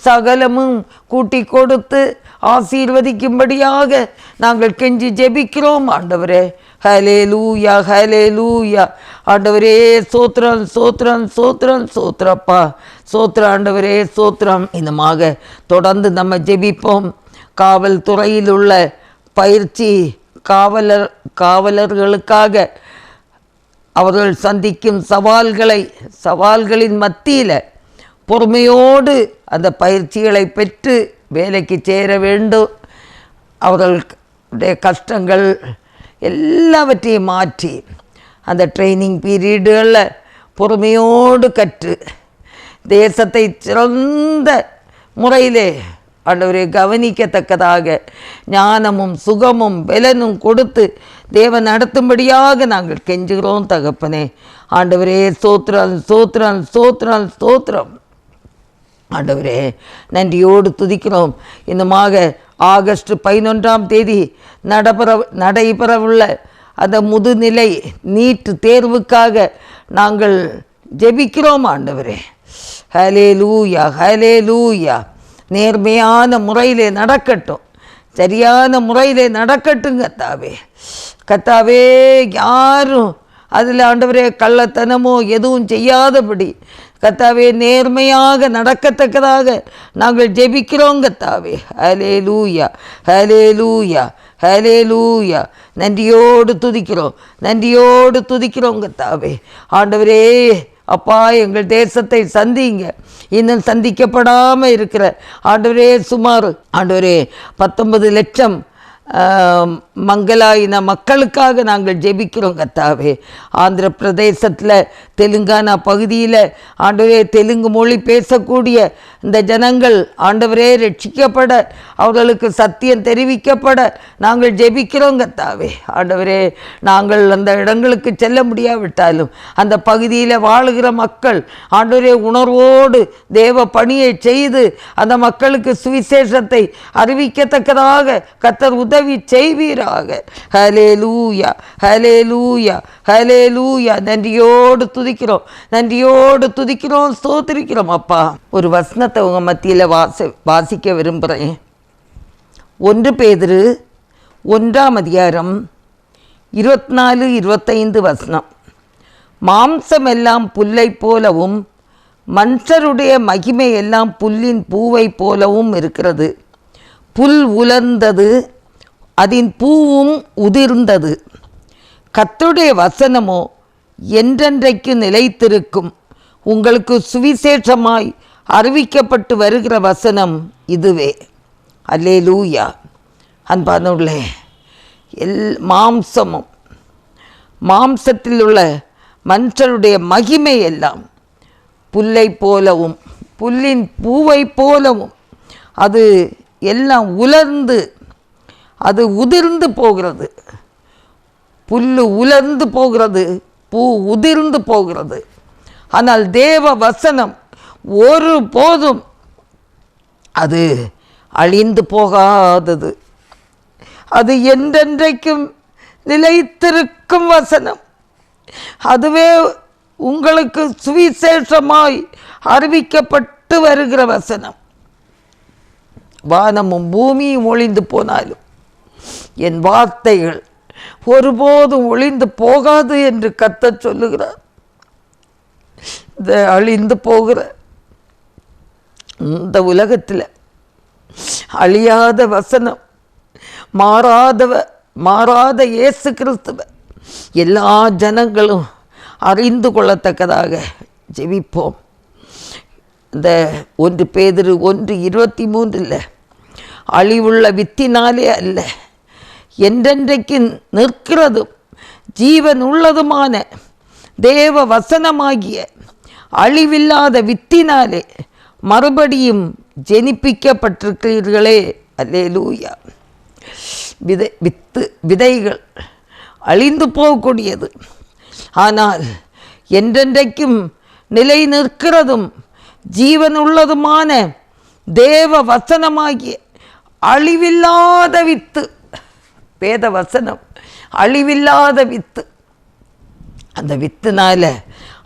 சகலமும் கூட்டி கொடுத்து ஆசீர்வதிக்கும்படியாக நாங்கள் கெஞ்சி ஜெபிக்கிறோம் ஆண்டவரே. ஹல்லேலூயா, ஹல்லேலூயா. ஆண்டவரே சோத்திரம், சோத்திரம், சோத்திரம், சோத்திரப்பா, சோத்திரம் ஆண்டவரே, சோத்திரம். இன்னமாக தொடர்ந்து நம்ம ஜெபிப்போம். காவல்துறையில் உள்ள பயிற்சி காவலர்களுக்காக அவர்கள் சந்திக்கும் சவால்களின் மத்தியில் பொறுமையோடு அந்த பயிற்சிகளை பெற்று வேலைக்கு சேர வேண்டும். அவர்களுடைய கஷ்டங்கள் எல்லாவற்றையும் மாற்றி அந்த ட்ரைனிங் பீரியடுகளில் பொறுமையோடு கற்று தேசத்தை சிறந்த முறையிலே ஆண்டவரை கவனிக்கத்தக்கதாக ஞானமும் சுகமும் பலனும் கொடுத்து தேவன் நடத்தும்படியாக நாங்கள் கெஞ்சுகிறோம் தகப்பனே. ஆண்டவரே சோத்திரம், சோத்திரம், சோத்திரம், சோத்திரம். ஆண்டவரே நன்றியோடு துதிக்கிறோம். இன்னுமாக ஆகஸ்ட் 11 நடைபெறவுள்ள அந்த முதுநிலை நீட் தேர்வுக்காக நாங்கள் ஜெபிக்கிறோம் ஆண்டவரே. ஹல்லேலூயா, ஹல்லேலூயா. நேர்மையான முறையிலே நடக்கட்டும், சரியான முறையிலே நடக்கட்டும் கர்த்தாவே. கர்த்தாவே, யாரும் அதில் ஆண்டவரே கள்ளத்தனமோ எதுவும் செய்யாதபடி கர்த்தாவே நேர்மையாக நடக்கத்தக்கதாக நாங்கள் ஜெபிக்கிறோம் கர்த்தாவே. ஹல்லேலூயா, ஹல்லேலூயா, ஹல்லேலூயா. நன்றியோடு துதிக்கிறோம், நன்றியோடு துதிக்கிறோம் கர்த்தாவே. ஆண்டவரே அப்பா, எங்கள் தேசத்தை சந்திங்க. இன்னும் சந்திக்கப்படாமல் இருக்கிற ஆண்டவரே சுமார் ஆண்டவரே 19 லட்சம் மங்கலாயின மக்களுக்காக நாங்கள் ஜெபிக்கிறோம் கர்த்தாவே. ஆந்திர பிரதேசத்தில் தெலுங்கானா பகுதியில் ஆண்டவரே தெலுங்கு மொழி பேசக்கூடிய இந்த ஜனங்கள் ஆண்டவரே ரட்சிக்கப்பட, அவர்களுக்கு சத்தியம் தெரிவிக்கப்பட நாங்கள் ஜெபிக்கிறோம் கர்த்தாவே. ஆண்டவரே நாங்கள் அந்த இடங்களுக்கு செல்ல முடியாவிட்டாலும் அந்த பகுதியில் வாழுகிற மக்கள் ஆண்டவரே உணர்வோடு தேவ பணியை செய்து அந்த மக்களுக்கு சுவிசேஷத்தை அறிவிக்கத்தக்கதாக கர்த்தர் உதவி செய்வீராக. ஹல்லேலூயா, ஹல்லேலூயா, ஹல்லேலூயா. நன்றியோடு துதிக்கிறோம், நன்றியோடு துதிக்கிறோம், ஸ்தோத்திரிக்கிறோம் அப்பா. ஒரு வசனத்தை உங்க மத்தியில் வாசிக்க விரும்புகிறேன். 1 பேதுரு 1:24-25 மாம்சம் எல்லாம் புல்லை போலவும் மனுஷருடைய மகிமை எல்லாம் புல்லின் பூவை போலவும் இருக்கிறது. புல் உலர்ந்தது, அதன் பூவும் உதிர்ந்தது. கர்த்தருடைய வசனமோ என்றென்றைக்கு நிலைத்திருக்கும். உங்களுக்கு சுவிசேஷமாய் அறிவிக்கப்பட்டு வருகிற வசனம் இதுவே. அல்லேலூயா. அன்பானவர்களே, மாம்சத்தில் உள்ள மனுஷருடைய மகிமை எல்லாம் புல்லை போலவும் புல்லின் பூவை போலவும் அது எல்லாம் உலர்ந்து அது உதிர்ந்து போகிறது. புல்லு உலர்ந்து போகிறது, பூ உதிர்ந்து போகிறது. ஆனால் தேவ வசனம் ஒருபோதும் அது அழிந்து போகாதது. அது என்றென்றைக்கும் நிலைத்திருக்கும் வசனம். அதுவே உங்களுக்கு சுவிசேஷமாய் அறிவிக்கப்பட்டு வருகிற வசனம். வானமும் பூமியும் ஒளிந்து போனாலும் என் வார்த்தைகள் ஒருபோதும் ஒளிந்து போகாது என்று கர்த்தர் சொல்லுகிறார். இந்த அழிந்து போகிற இந்த உலகத்தில் அழியாத வசனம், மாறாத இயேசு கிறிஸ்துவ எல்லா ஜனங்களும் அறிந்து கொள்ளத்தக்கதாக ஜெபிப்போம். இந்த 1 பேதுரு 1:23 அழிவுள்ள வித்தினாலே அல்ல, என்றென்றைக்கு நிற்கிறதும் ஜீவன் உள்ளதுமான தேவ வசனமாகிய அழிவில்லாத வித்தினாலே மறுபடியும் ஜெனிப்பிக்கப்பட்டிருக்கிறீர்களே. அல்லேலூயா. விதைகள் அழிந்து போகக்கூடியது, ஆனால் என்றென்றைக்கும் நிலை நிற்கிறதும் ஜீவன் உள்ளதுமான தேவ வசனமாகிய அழிவில்லாத வித்து. வேத வசனம் அழிவில்லாத வித்து. அந்த வித்துனால,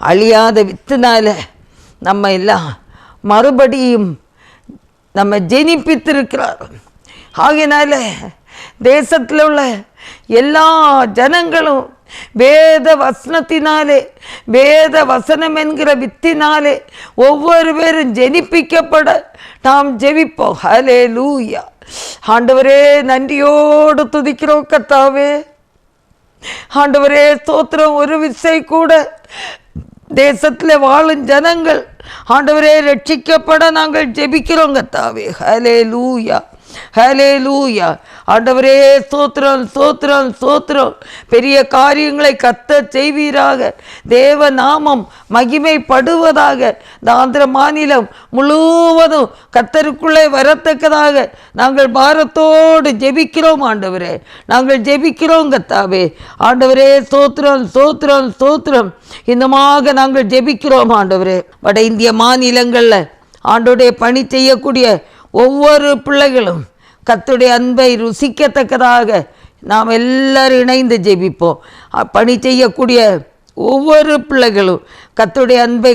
அழியாத வித்துனால நம்ம எல்லாம் மறுபடியும் நம்ம ஜெனிப்பித்திருக்கிறார். ஆகையினால தேசத்தில் உள்ள எல்லா ஜனங்களும் வேத வசனத்தினாலே, வேத வசனம் என்கிற வித்தினாலே ஒவ்வொரு பேரும் ஜெனிப்பிக்கப்பட நாம் ஜெபிப்போம். ஹல்லேலூயா. ஆண்டவரே, நன்றியோடு துதிக்கிறோம் கர்த்தாவே. ஆண்டவரே ஸ்தோத்திரம். ஒரு விசை கூட தேசத்தில் வாழும் ஜனங்கள் ஆண்டவரே ரட்சிக்கப்பட நாங்கள் ஜெபிக்கிறோம் கர்த்தாவே. ஹல்லேலூயா, ஹல்லேலூயா. ஆண்டவரே ஸ்தோத்திரம், ஸ்தோத்திரம், ஸ்தோத்திரம். பெரிய காரியங்களை கர்த்தர் செய்வீராக. தேவ நாமம் மகிமைப்படுவதாக. இந்த ஆந்திர மாநிலம் முழுவதும் கர்த்தருக்குள்ளே வரத்தக்கதாக நாங்கள் பாரத்தோடு ஜெபிக்கிறோம் ஆண்டவரே. நாங்கள் ஜெபிக்கிறோம் கர்த்தாவே. ஆண்டவரே ஸ்தோத்திரம், ஸ்தோத்திரம், ஸ்தோத்திரம். இன்னமாக நாங்கள் ஜெபிக்கிறோம் ஆண்டவரே. வட இந்திய மாநிலங்களில் ஆண்டோடைய பணி செய்யக்கூடிய ஒவ்வொரு பிள்ளைகளும் கர்த்தருடைய அன்பை ருசிக்கத்தக்கதாக நாம் எல்லாரும் இணைந்து ஜெபிப்போம். பணி செய்யக்கூடிய ஒவ்வொரு பிள்ளைகளும் கர்த்தருடைய அன்பை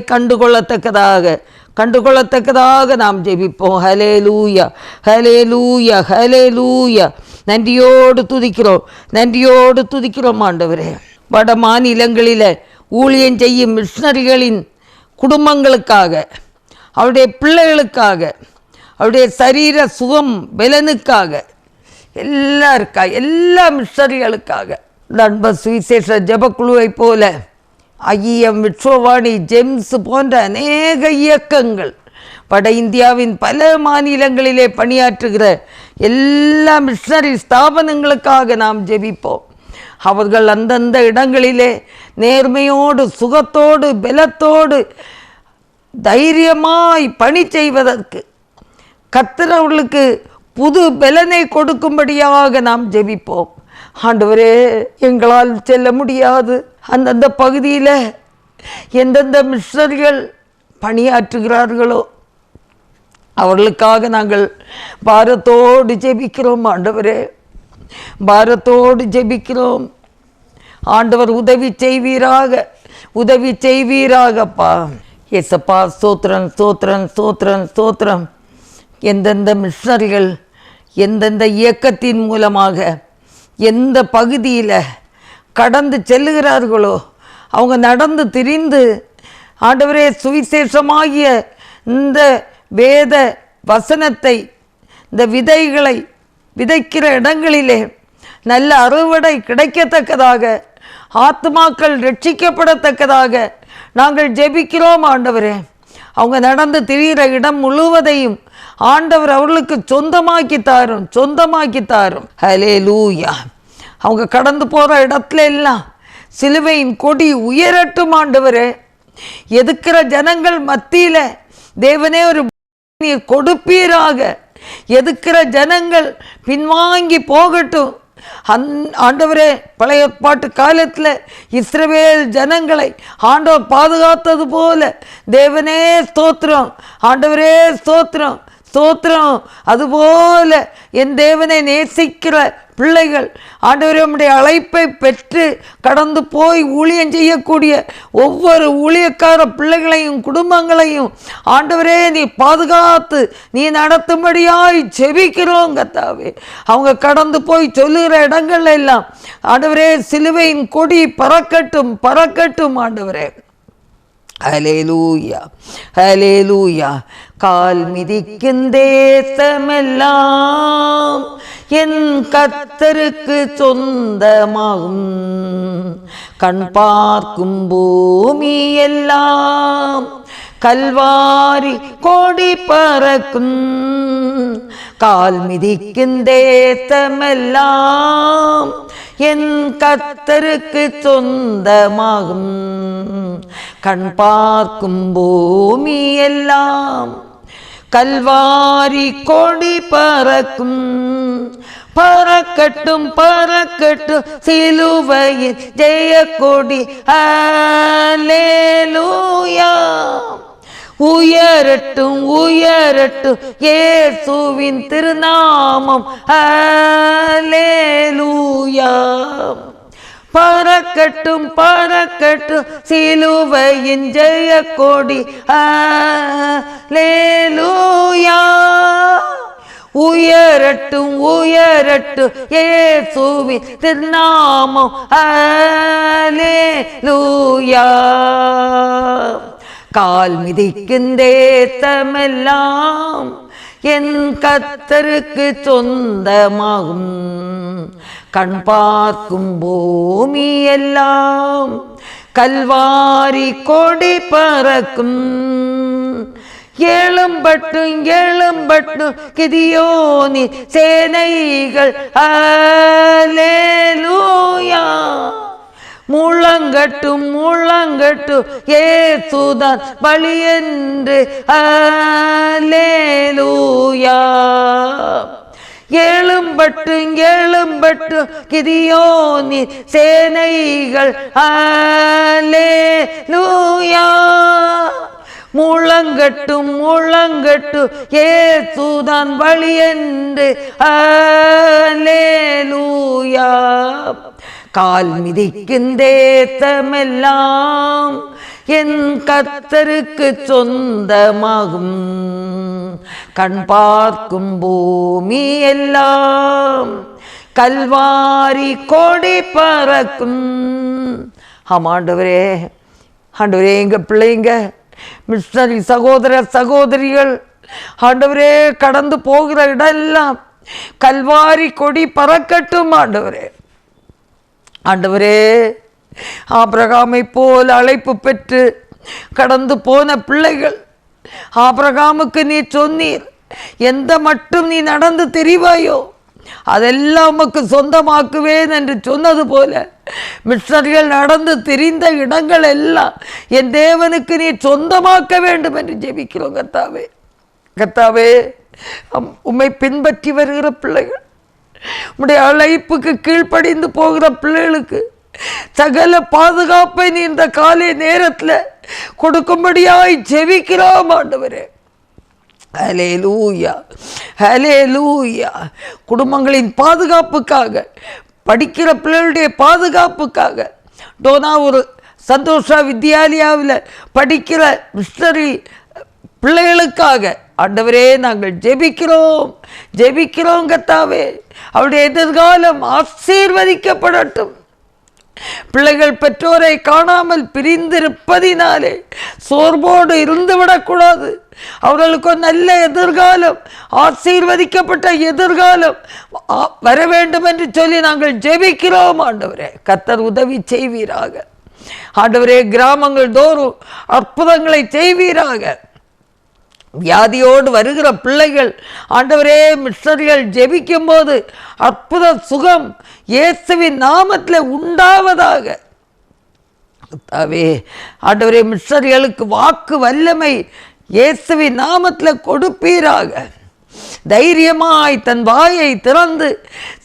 கண்டுகொள்ளத்தக்கதாக நாம் ஜெபிப்போம். ஹல்லேலூயா, ஹல்லேலூயா, ஹல்லேலூயா. நன்றியோடு துதிக்கிறோம் ஆண்டவரே. வட மாநிலங்களில் ஊழியம் செய்யும் மிஷனரிகளின் குடும்பங்களுக்காக, அவருடைய பிள்ளைகளுக்காக, அவருடைய சரீர சுகம் பலனுக்காக, எல்லா மிஷனரிகளுக்காக அன்ப சுவிசேஷ ஜபக்குழுவை போல ஐயம், விட்சோவாணி, ஜெம்ஸ் போன்ற அநேக இயக்கங்கள் வட இந்தியாவின் பல மாநிலங்களிலே பணியாற்றுகிற எல்லா மிஷனரி ஸ்தாபனங்களுக்காக நாம் ஜெபிப்போம். அவர்கள் அந்தந்த இடங்களிலே நேர்மையோடு, சுகத்தோடு, பலத்தோடு, தைரியமாய் பணி செய்வதற்கு கர்த்தர் அவர்களுக்கு புது பலனை கொடுக்கும்படியாக நாம் ஜெபிப்போம். ஆண்டவரே, எங்களால் செல்ல முடியாது. அந்தந்த பகுதியில் எந்தெந்த மிஷனரிகள் பணியாற்றுகிறார்களோ அவர்களுக்காக நாங்கள் பாரத்தோடு ஜெபிக்கிறோம் ஆண்டவரே. பாரத்தோடு ஜெபிக்கிறோம். ஆண்டவர் உதவி செய்வீராகப்பா. ஏசப்பா, ஸ்தோத்திரம், ஸ்தோத்திரம், ஸ்தோத்திரம், ஸ்தோத்திரம். எந்தெந்த மிஷனரிகள் எந்தெந்த இயக்கத்தின் மூலமாக எந்த பகுதியில் கடந்து செல்லுகிறார்களோ அவங்க நடந்து திரிந்து ஆண்டவரே சுவிசேஷமாகிய இந்த வேத வசனத்தை, இந்த விதைகளை விதைக்கிற இடங்களிலே நல்ல அறுவடை கிடைக்கத்தக்கதாக ஆத்துமாக்கள் ரட்சிக்கப்படத்தக்கதாக நாங்கள் ஜெபிக்கிறோம் ஆண்டவரே. அவங்க நடந்து திரிகிற இடம் முழுவதையும் ஆண்டவர் அவர்களுக்கு சொந்தமாக்கி தாரும். ஹல்லேலூயா. அவங்க கடந்து போகிற இடத்துல எல்லாம் சிலுவையின் கொடி உயரட்டும் ஆண்டவரே. எதுக்கிற ஜனங்கள் மத்தியில் தேவனே ஒரு கொடுப்பீராக. எதுக்கிற ஜனங்கள் பின்வாங்கி போகட்டும் ஆண்டவரே. பழைய ஏற்பாட்டு காலத்தில் இஸ்ரவேல் ஜனங்களை ஆண்டவர் பாதுகாத்தது போல தேவனே ஸ்தோத்திரம், ஆண்டவரே ஸ்தோத்திரம் ஸ்தோத்திரம். அதுபோல என் தேவனை நேசிக்கிற பிள்ளைகள் ஆண்டவரே உம்முடைய அழைப்பை பெற்று கடந்து போய் ஊழியம் செய்யக்கூடிய ஒவ்வொரு ஊழியக்கார பிள்ளைகளையும் குடும்பங்களையும் ஆண்டவரே நீ பாதுகாத்து நீ நடத்தும்படியாய் ஜெபிக்கிறோம் கர்த்தாவே. அவங்க கடந்து போய் சொல்லுகிற இடங்கள்ல எல்லாம் ஆண்டவரே சிலுவையின் கொடி பறக்கட்டும் ஆண்டவரே. ஹல்லேலூயா ஹல்லேலூயா. கால் மிதிக்கும் தேசமெல்லாம் என் கர்த்தருக்கு சொந்தமாகும். கண் பார்க்கும் பூமி எல்லாம் கல்வாரி கொடி பறக்கும். கால் மிதிக்கும் தேசமெல்லாம் என் கர்த்தருக்கு சொந்தமாகும். கண் பார்க்கும் பூமி எல்லாம் கல்வாரி கொடி பறக்கும். பறக்கட்டும் சிலுவையின் ஜெய கொடி. ஹல்லேலூயா. உயரட்டும் இயேசுவின் திருநாமம். ஹல்லேலூயா. பறக்கட்டும் சிலுவையின் ஜெய கொடி. ஹல்லேலூயா. உயரட்டும் இயேசுவின் திருநாமம். ஹல்லேலூயா. கால் மிதிக்கும் தேசமெல்லாம் என் கர்த்தருக்கு சொந்தமாகும். கண் பார்க்கும் பூமி எல்லாம் கல்வாரி கொடி பறக்கும். எழும்பட்டும் கிதியோனி சேனைகள். ஹல்லேலூயா. முழங்கட்டும் இயேசுதான் பலி என்று. ஹல்லேலூயா. எழும்பட்டும் கிதியோனி சேனைகள். ஹல்லேலூயா. முழங்கட்டும் இயேசுதான் பலி என்று. ஹல்லேலூயா. கால் மிதிக்கும் தேசமெல்லாம் என் கர்த்தருக்கு சொந்தமாகும். கண் பார்க்கும் பூமி எல்லாம் கல்வாரி கொடி பறக்கும். ஆமாண்டவரே, ஆண்டவரே எங்க பிள்ளைங்க மிஷனரி சகோதரிகள் ஆண்டவரே கடந்து போகிற இடமெல்லாம் கல்வாரி கொடி பறக்கட்டும் ஆண்டவரே. ஆண்டவரே, ஆபிரகாமை போல் அழைப்பு பெற்று கடந்து போன பிள்ளைகள், ஆபிரகாமுக்கு நீ சொன்னீர் எந்த மட்டும் நீ நடந்து தெரிவாயோ அதெல்லாம் உமக்கு சொந்தமாக்குவேன் என்று சொன்னது போல மிஷனரிகள் நடந்து திரிந்த இடங்கள் எல்லாம் என் தேவனுக்கு நீ சொந்தமாக்க வேண்டும் என்று ஜெபிக்கிறோம் கர்த்தாவே. கர்த்தாவே, உம்மை பின்பற்றி வருகிற பிள்ளைகள், உம்முடைய அழைப்புக்கு கீழ்ப்படிந்து போகிற பிள்ளைகளுக்கு சகல பாதுகாப்பை நீ இந்த காலை நேரத்தில் கொடுக்கும்படியாய் ஜெபிக்கிறோம் ஆண்டவரே. ஹல்லேலூயா ஹல்லேலூயா. குடும்பங்களின் பாதுகாப்புக்காக, படிக்கிற பிள்ளைகளுடைய பாதுகாப்புக்காக, டோனாவூர் சந்தோஷா வித்யாலயாவில் படிக்கிற மிஷனரி பிள்ளைகளுக்காக ஆண்டவரே நாங்கள் ஜெபிக்கிறோம் கர்த்தாவே. அவருடைய எதிர்காலம் ஆசீர்வதிக்கப்படட்டும். பிள்ளைகள் பெற்றோரை காணாமல் பிரிந்திருப்பதினாலே சோர்வோடு இருந்து விடக்கூடாது. அவர்களுக்கு ஒரு நல்ல எதிர்காலம், ஆசீர்வதிக்கப்பட்ட எதிர்காலம் வர வேண்டும் என்று சொல்லி நாங்கள் ஜெபிக்கிறோம். ஆண்டவரே, கர்த்தர் உதவி செய்வீராக. ஆண்டவரே, கிராமங்கள் தோறும் அற்புதங்களை செய்வீராக. வியாதியோடு வருகிற பிள்ளைகள் ஆண்டவரே, மிஷனரிகள் ஜெபிக்கும் போது அற்புத சுகம் இயேசுவின் நாமத்தில் உண்டாவதாக. ஆண்டவரே, மிஷனரிகளுக்கு வாக்கு வல்லமை இயேசுவின் நாமத்தில் கொடுப்பீராக. தைரியமாய் தன் வாயை திறந்து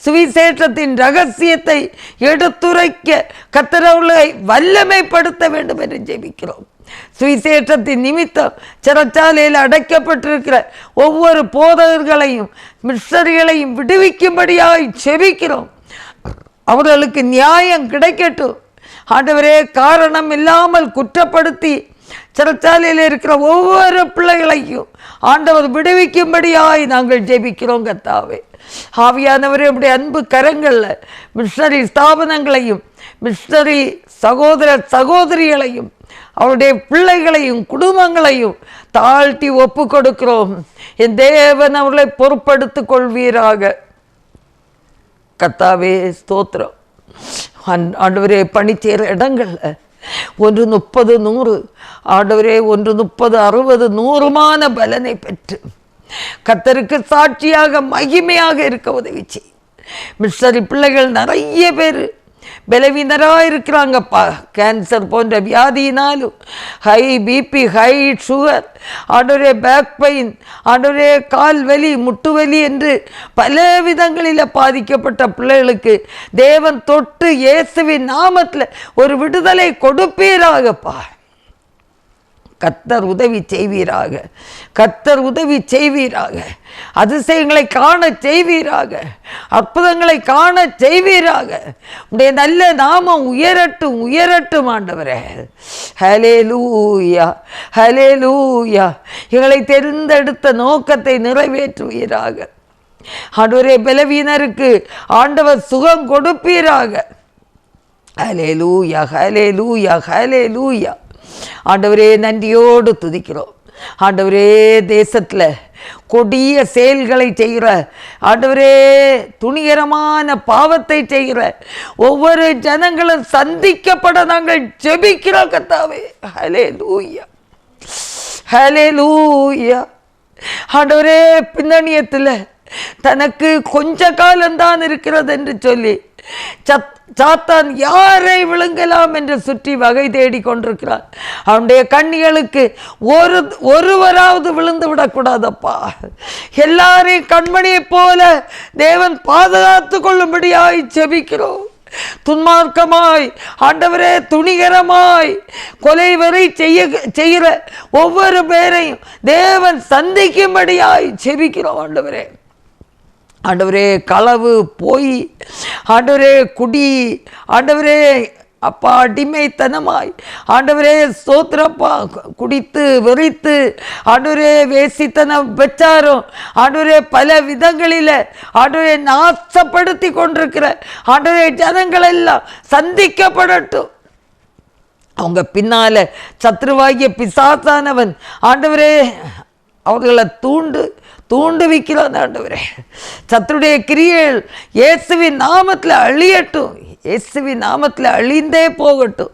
சுவிசேஷத்தின் ரகசியத்தை எடுத்துரைக்க கர்த்தர் அவர்களை வல்லமைப்படுத்த வேண்டும் என்று ஜெபிக்கிறோம். சுவிசேஷத்தின் நிமித்தம் சிறைச்சாலையில் அடைக்கப்பட்டிருக்கிற ஒவ்வொரு போதகர்களையும் மிஷனரிகளையும் விடுவிக்கும்படியாய் ஜெபிக்கிறோம். அவர்களுக்கு நியாயம் கிடைக்கட்டும். ஆண்டவரே, காரணம் இல்லாமல் குற்றப்படுத்தி சிறைச்சாலையில் இருக்கிற ஒவ்வொரு பிள்ளைகளையும் ஆண்டவர் விடுவிக்கும்படியாய் நாங்கள் ஜெபிக்கிறோம். கர்த்தாவே, ஆவியானவரே, உம்முடைய அன்பு கரங்களில் மிஷனரி ஸ்தாபனங்களையும் மிஷனரி சகோதர சகோதரிகளையும் அவருடைய பிள்ளைகளையும் குடும்பங்களையும் தாழ்த்தி ஒப்பு கொடுக்கிறோம். என் தேவன் அவர்களை பொறுப்படுத்திக் கொள்வீராக. கர்த்தாவே, ஸ்தோத்திரம். ஆண்டவரே, பணி செய்கிற இடங்கள்ல 130, 100 ஆண்டவரே, 130, 60, 100மான பலனை பெற்று கர்த்தருக்கு சாட்சியாக மகிமையாக இருக்க உதவி செய். மிஷனரி பிள்ளைகள் நிறைய பேர் பலவீனராக இருக்கிறாங்கப்பா. கேன்சர் போன்ற வியாதியினாலும், ஹை பிபி, ஹை சுகர், ஆண்டவரே பேக் பெயின், ஆண்டவரே கால் வலி, முட்டு வலி என்று பல விதங்களில் பாதிக்கப்பட்ட பிள்ளைகளுக்கு தேவன் தொட்டு இயேசுவின் நாமத்தில் ஒரு விடுதலை கொடுப்பீராகப்பா. கர்த்தர் உதவி செய்வீராக. கர்த்தர் உதவி செய்வீராக. அதிசயங்களை காண செய்வீராக. அற்புதங்களை காண செய்வீராக. உடைய நல்ல நாமம் உயரட்டும், உயரட்டும் ஆண்டவரே. ஹல்லேலூயா, ஹல்லேலூயா. எங்களை தெரிந்தெடுத்த நோக்கத்தை நிறைவேற்றுவீராக. ஆண்டவரே, பலவீனருக்கு ஆண்டவர் சுகம் கொடுப்பீராக. ஹல்லேலூயா, ஹல்லேலூயா, ஹல்லேலூயா. ஆண்டவரே, நன்றியோடு துதிக்கிறோம். ஆண்டவரே, தேசத்தில் கொடிய செயல்களை செய்கிற, ஆண்டவரே துணிகரமான பாவத்தை செய்கிற ஒவ்வொரு ஜனங்களும் சந்திக்கப்பட நாங்கள் ஜெபிக்கிறோம். கர்த்தாவே, ஹல்லேலூயா, ஹல்லேலூயா. ஆண்டவரே, பின்னணியத்தில் தனக்கு கொஞ்ச காலம்தான் இருக்கிறது என்று சொல்லி சாத்தான் யாரை விழுங்கலாம் என்று சுற்றி வகை தேடி கொண்டிருக்கிறார். அவனுடைய கண்ணிகளுக்கு ஒருவராவது விழுந்து விடக்கூடாதப்பா. எல்லாரையும் கண்மணியை போல தேவன் பாதுகாத்து கொள்ளும்படியாய் ஜெபிக்கிறோம். துன்மார்க்கமாய், ஆண்டவரே துணிகரமாய் கொலை வரை செய்கிற ஒவ்வொரு பேரையும் தேவன் சந்திக்கும்படியாய் ஜெபிக்கிறோம். ஆண்டவரே, ஆண்டவரே, களவு, போய், ஆண்டவரே குடி, ஆண்டவரே அப்பா அடிமைத்தனமாய், ஆண்டவரே ஸ்தோத்திரப்பா, குடித்து வெறித்து, ஆண்டவரே வேசித்தனம், பெற்றாரும், ஆண்டவரே பல விதங்களில் ஆண்டவரை நாசப்படுத்தி கொண்டிருக்கிற ஆண்டவரே ஜனங்கள் எல்லாம் சந்திக்கப்படட்டும். அவங்க பின்னால சத்ருவாகிய பிசாசானவன் ஆண்டவரே அவர்களை தூண்டுவிக்கிறான். ஆண்டவரே, சத்துருடைய கிரியைகள் இயேசுவின் நாமத்தில் அழியட்டும். இயேசுவின் நாமத்தில் அழிந்தே போகட்டும்.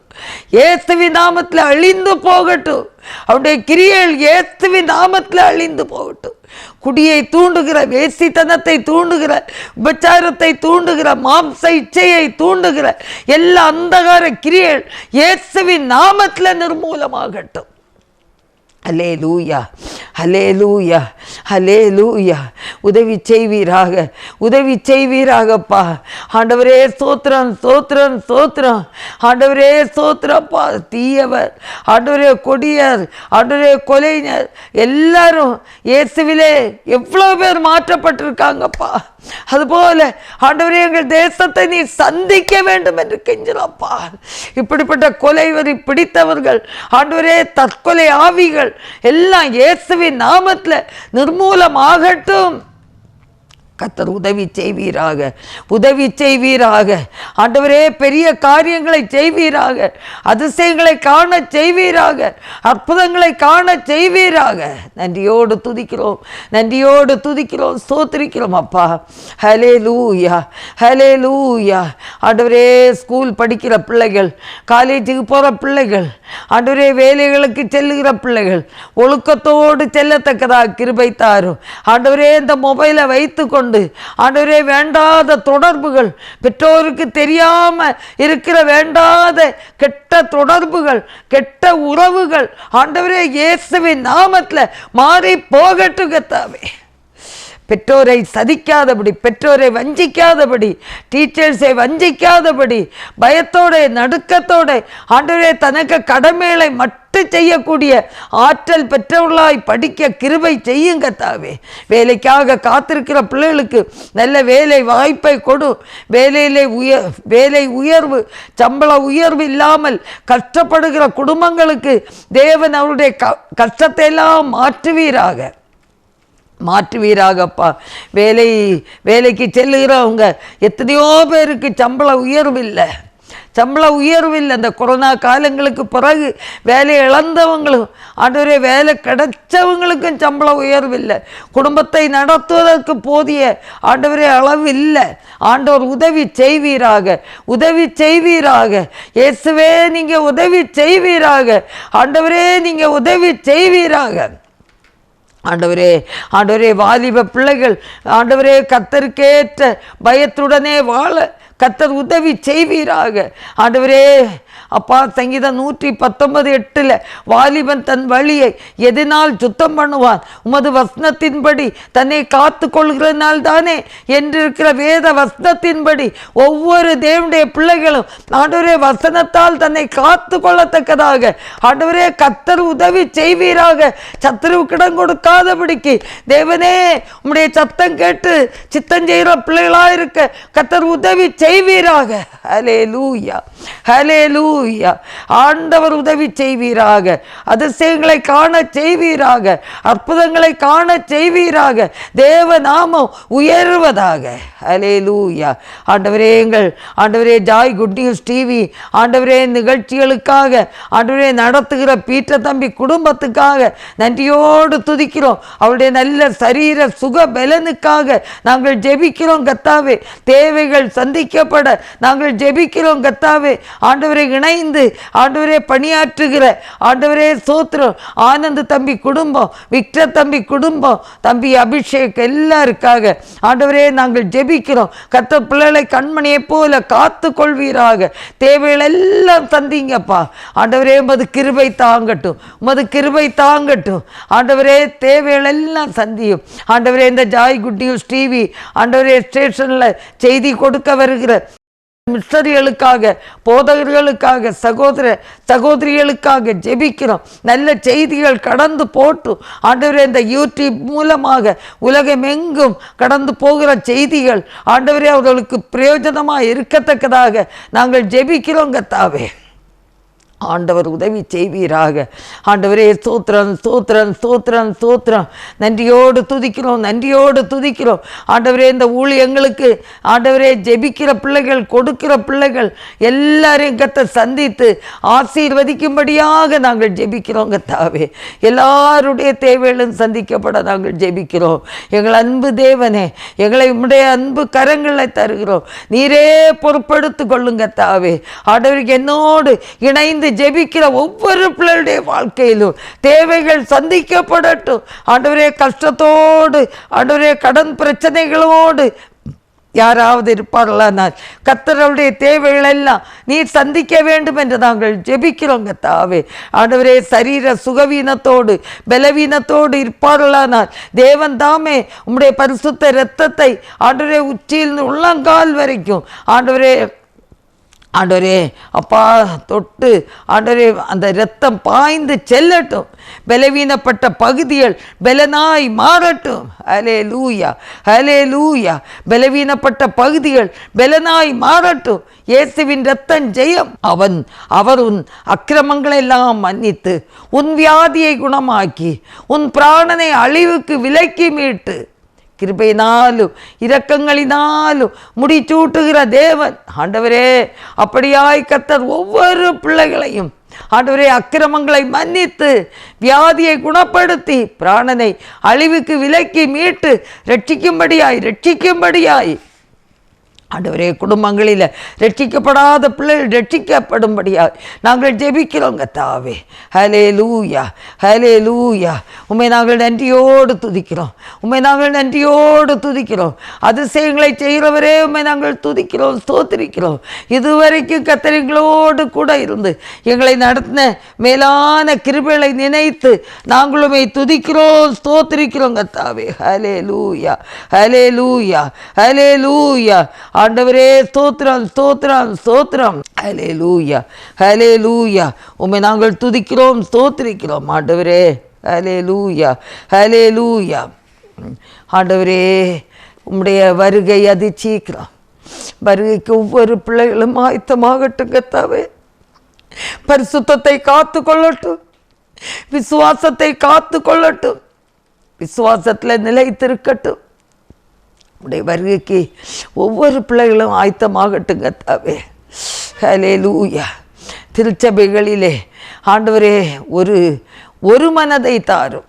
இயேசுவின் நாமத்தில் அழிந்து போகட்டும். அவருடைய கிரியைகள் இயேசுவின் நாமத்தில் அழிந்து போகட்டும். குடியை தூண்டுகிற, வேசித்தனத்தை தூண்டுகிற, உபச்சாரத்தை தூண்டுகிற, மாம்ச இச்சையை தூண்டுகிற எல்லா அந்தகார கிரியைகள் இயேசுவின் நாமத்தில் நிர்மூலமாகட்டும். ஹல்லேலூயா, ஹல்லேலூயா, ஹல்லேலூயா. உதவி செய்வீராக, உதவி செய்வீராகப்பா. ஆண்டவரே ஸ்தோத்திரம், ஸ்தோத்திரம், ஸ்தோத்திரம். ஆண்டவரே ஸ்தோத்திரப்பா. தீயவர், ஆண்டவரே கொடியர், ஆண்டவரே கொலைஞர் எல்லாரும் இயேசுவிலே எவ்வளோ பேர் மாற்றப்பட்டிருக்காங்கப்பா. அதுபோல ஆண்டவரே எங்கள் தேசத்தை நீ சந்திக்க வேண்டும் என்று கெஞ்சினப்பா. இப்படிப்பட்ட கொலைவரி பிடித்தவர்கள், ஆண்டவரே தற்கொலை ஆவிகள் எல்லாம் இயேசுவின் நாமத்தில் நிர்மூலமாகட்டும். கர்த்தர் உதவி செய்வீராக, உதவி செய்வீராக. ஆண்டவரே, பெரிய காரியங்களை செய்வீராக, அதிசயங்களை காண செய்வீராக, அற்புதங்களை காண செய்வீராக. நன்றியோடு துதிக்கிறோம், நன்றியோடு துதிக்கிறோம், ஸ்தோத்திரிக்கிறோம் அப்பா. ஹல்லேலூயா, ஹல்லேலூயா. ஆண்டவரே, ஸ்கூல் படிக்கிற பிள்ளைகள், காலேஜுக்கு போகிற பிள்ளைகள், ஆண்டவரே வேலைகளுக்கு செல்லுகிற பிள்ளைகள் ஒழுக்கத்தோடு செல்லத்தக்கதாக கிருபை தாரும். ஆண்டவரே, இந்த மொபைலை வைத்து கொண்டு ஆண்டவரே வேண்டாத தொடர்புகள், பெற்றோருக்கு தெரியாம இருக்கிற வேண்டாத கெட்ட தொடர்புகள், கெட்ட உறவுகள் ஆண்டவரே இயேசுவின் நாமத்தில் மாறி போகட்டும் கர்த்தாவே. பெற்றோரை சதிக்காதபடி, பெற்றோரை வஞ்சிக்காதபடி, டீச்சர்ஸை வஞ்சிக்காதபடி, பயத்தோட நடுக்கத்தோட ஆண்டவரே தனக்கு கடமைகளை மட்டும் செய்யக்கூடிய ஆற்றல் பெற்றவர்களாய் படிக்க கிருபை செய்யுங்க தாவே. வேலைக்காக காத்திருக்கிற பிள்ளைகளுக்கு நல்ல வேலை வாய்ப்பை கொடு. வேலை உயர்வு, சம்பள உயர்வு இல்லாமல் கஷ்டப்படுகிற குடும்பங்களுக்கு தேவன் அவருடைய கஷ்டத்தை எல்லாம் மாற்றுவீராகப்பா. வேலைக்கு செல்லுகிறவங்க எத்தனையோ பேருக்கு சம்பள உயர்வு இல்லை. அந்த கொரோனா காலங்களுக்கு பிறகு வேலை இழந்தவங்களும் ஆண்டவரே வேலை கிடைச்சவங்களுக்கும் சம்பள உயர்வு இல்லை. குடும்பத்தை நடத்துவதற்கு போதிய ஆண்டவரே அளவு இல்லை. ஆண்டவர் உதவி செய்வீராக, உதவி செய்வீராக. இயேசுவே நீங்கள் உதவி செய்வீராக. ஆண்டவரே நீங்கள் உதவி செய்வீராக. ஆண்டவரே வாலிப பிள்ளைகள் ஆண்டவரே கர்த்தருக்கேற்ற பயத்துடனே வாழ கர்த்தர் உதவி செய்வீராக. ஆண்டவரே அப்பா, சங்கீதம் 119:8 வாலிபன் தன் வழியை எதனால் சுத்தம் பண்ணுவான்? உமது வசனத்தின்படி தன்னை காத்து கொள்கிறதுனால் தானே என்றிருக்கிற வேத வசனத்தின்படி ஒவ்வொரு தேவனுடைய பிள்ளைகளும் ஆண்டவரே வசனத்தால் தன்னை காத்து கொள்ளத்தக்கதாக ஆண்டவரே கர்த்தர் உதவி செய்வீராக. சத்துருவுக்கிடம் கொடுக்காதபடிக்கு தேவனே உம்முடைய சத்தம் கேட்டு சித்தம் செய்கிற பிள்ளைகளாக இருக்க கர்த்தர் உதவி செய்வீராக. ஹல்லேலூயா, ஹல்லேலூயா. ஆண்டவர் உதவி செய்வீராக. அதிசயங்களை காண செய்வீராக, அற்புதங்களை காண செய்வீராக. தேவ நாமம் உயர்வதாக. ஹல்லேலூயா. ஆண்டவரே ஜாய் குட் நியூஸ் டிவி ஆண்டவரே நிகழ்ச்சிகளுக்காக ஆண்டவரே நடத்துகிற பீட்டர் தம்பி குடும்பத்துக்காக நன்றியோடு துதிக்கிறோம். அவருடைய நல்ல சரீர சுக பலனுக்காக நாங்கள் ஜெபிக்கிறோம் கர்த்தாவே. தேவைகள் சந்திக்கப்பட நாங்கள் ஜெபிக்கிறோம் கர்த்தாவே. ஆண்டவரை இணைந்து ஆண்டவரே பணியாற்றுகிற ஆண்டவரே ஸ்தோத்திரம். ஆனந்த் தம்பி குடும்பம், விக்டர் தம்பி குடும்பம், தம்பி அபிஷேக் எல்லாருக்காக ஆண்டவரே நாங்கள் ஜெபிக்கிறோம். கர்த்தர் பிள்ளைகளை கண்மணியை போல காத்து கொள்வீராக. தேவைகள் எல்லாம் சந்திங்கப்பா. ஆண்டவரே உமது கிருபை தாங்கட்டும், உமது கிருபை தாங்கட்டும். ஆண்டவரே தேவைகள் எல்லாம் சந்தியும். ஆண்டவரே இந்த ஜாய் குட் நியூஸ் டிவி ஆண்டவரே ஸ்டேஷனில் செய்தி கொடுக்க வருகிற மிஷனரிகளுக்காக, போதகர்களுக்காக, சகோதரிகளுக்காக ஜெபிக்கிறோம். நல்ல செய்திகள் கடந்து போட்டு ஆண்டவரே இந்த யூடியூப் மூலமாக உலகமெங்கும் கடந்து போகிற செய்திகள் ஆண்டவரே அவர்களுக்கு பிரயோஜனமாக இருக்கத்தக்கதாக நாங்கள் ஜெபிக்கிறோம் கர்த்தாவே. ஆண்டவர் உதவி செய்வீராக. ஆண்டவரே ஸ்தோத்திரம், ஸ்தோத்திரம், ஸ்தோத்திரம், ஸ்தோத்திரம். நன்றியோடு துதிக்கிறோம், நன்றியோடு துதிக்கிறோம். ஆண்டவரே இந்த ஊழியங்களுக்கு ஆண்டவரே ஜெபிக்கிற பிள்ளைகள், கொடுக்கிற பிள்ளைகள் எல்லாரையும் கர்த்தர் சந்தித்து ஆசீர்வதிக்கும்படியாக நாங்கள் ஜெபிக்கிறோம் கர்த்தாவே. எல்லாருடைய தேவைகளும் சந்திக்கப்பட நாங்கள் ஜெபிக்கிறோம். எங்கள் அன்பு தேவனே, எங்களை உம்முடைய அன்பு கரங்களை தருகிறோம். நீரே பொறுப்படுத்திக் கொள்ளுங்க கர்த்தாவே. ஆண்டவருக்கு என்னோடு இணைந்து ஜெபிக்கிற ஒவ்வொரு பிள்ளைகளுடைய வாழ்க்கையிலும் தேவைகள் சந்திக்கப்படட்டும். ஆண்டவரே கஷ்டத்தோடு ஆண்டவரே கடன் பிரச்சனைகளோடு யாராவது இருப்பார்களானால் கர்த்தருடைய தேவைகள் எல்லாம் நீர் சந்திக்க வேண்டும் என்று நாங்கள் ஜெபிக்கிறோம் கர்த்தாவே. ஆண்டவரே சரீர சுகவீனத்தோடு பலவீனத்தோடு இருப்பார்களானால் தேவன் தாமே உம்முடைய பரிசுத்த இரத்தத்தை ஆண்டவரே உச்சியில் உள்ளங்கால் வரைக்கும் ஆண்டவரே அப்பா தொட்டு ஆண்டவரே அந்த இரத்தம் பாய்ந்து செல்லட்டும். பலவீனப்பட்ட பகுதிகள் பலனாய் மாறட்டும். ஹல்லேலூயா, ஹல்லேலூயா. பலவீனப்பட்ட பகுதிகள் பலனாய் மாறட்டும். இயேசுவின் இரத்தம் ஜெயம். அவர் உன் அக்கிரமங்களை எல்லாம் மன்னித்து உன் வியாதியை குணமாக்கி உன் பிராணனை அழிவுக்கு விலக்கி மீட்டு கிருபையினாலும் இரக்கங்களினாலும் முடிச்சூட்டுகிற தேவன். ஆண்டவரே, அப்படியாய் கர்த்தர் ஒவ்வொரு பிள்ளைகளையும் ஆண்டவரே அக்கிரமங்களை மன்னித்து வியாதியை குணப்படுத்தி பிராணனை அழிவுக்கு விலக்கி மீட்டு ரட்சிக்கும்படியாய் ஆண்டவரே, குடும்பங்களில் ரட்சிக்கப்படாத பிள்ளைகள் ரட்சிக்கப்படும்படியாக நாங்கள் ஜெபிக்கிறோம் கர்த்தாவே. ஹல்லேலூயா, ஹல்லேலூயா. உம்மை நாங்கள் நன்றியோடு துதிக்கிறோம், உம்மை நாங்கள் நன்றியோடு துதிக்கிறோம். அதிசயங்களை செய்கிறவரே, உம்மை நாங்கள் துதிக்கிறோம், ஸ்தோத்திரிக்கிறோம். இதுவரைக்கும் கர்த்தர்களோடு கூட இருந்து எங்களை நடத்தின மேலான கிருபைகளை நினைத்து நாங்கள் உம்மை துதிக்கிறோம், ஸ்தோத்திரிக்கிறோம் கர்த்தாவே. ஹல்லேலூயா, ஹல்லேலூயா, ஹல்லேலூயா. ஆண்டவரே, ஸ்தோத்திரம், ஸ்தோத்திரம், ஸ்தோத்திரம். ஹல்லேலூயா, ஹல்லேலூயா. உம்மை நாங்கள் துதிக்கிறோம், ஸ்தோத்திரிக்கிறோம் ஆண்டவரே. ஹல்லேலூயா, ஹல்லேலூயா. ஆண்டவரே, உம்முடைய வருகை அதி சீக்கிரம். வருகைக்கு ஒவ்வொரு பிள்ளைகளும் ஆயத்தமாகட்டும் கர்த்தாவே. பரிசுத்தத்தை காத்து கொள்ளட்டும், விசுவாசத்தை காத்து கொள்ளட்டும், விசுவாசத்தில் நிலைத்திருக்கட்டும். உடைய வருகைக்கு ஒவ்வொரு பிள்ளைகளும் ஆயத்தமாகட்டும் கர்த்தாவே. ஹல்லேலூயா. திருச்சபைகளிலே ஆண்டவரே ஒரு மனதை தாரும்,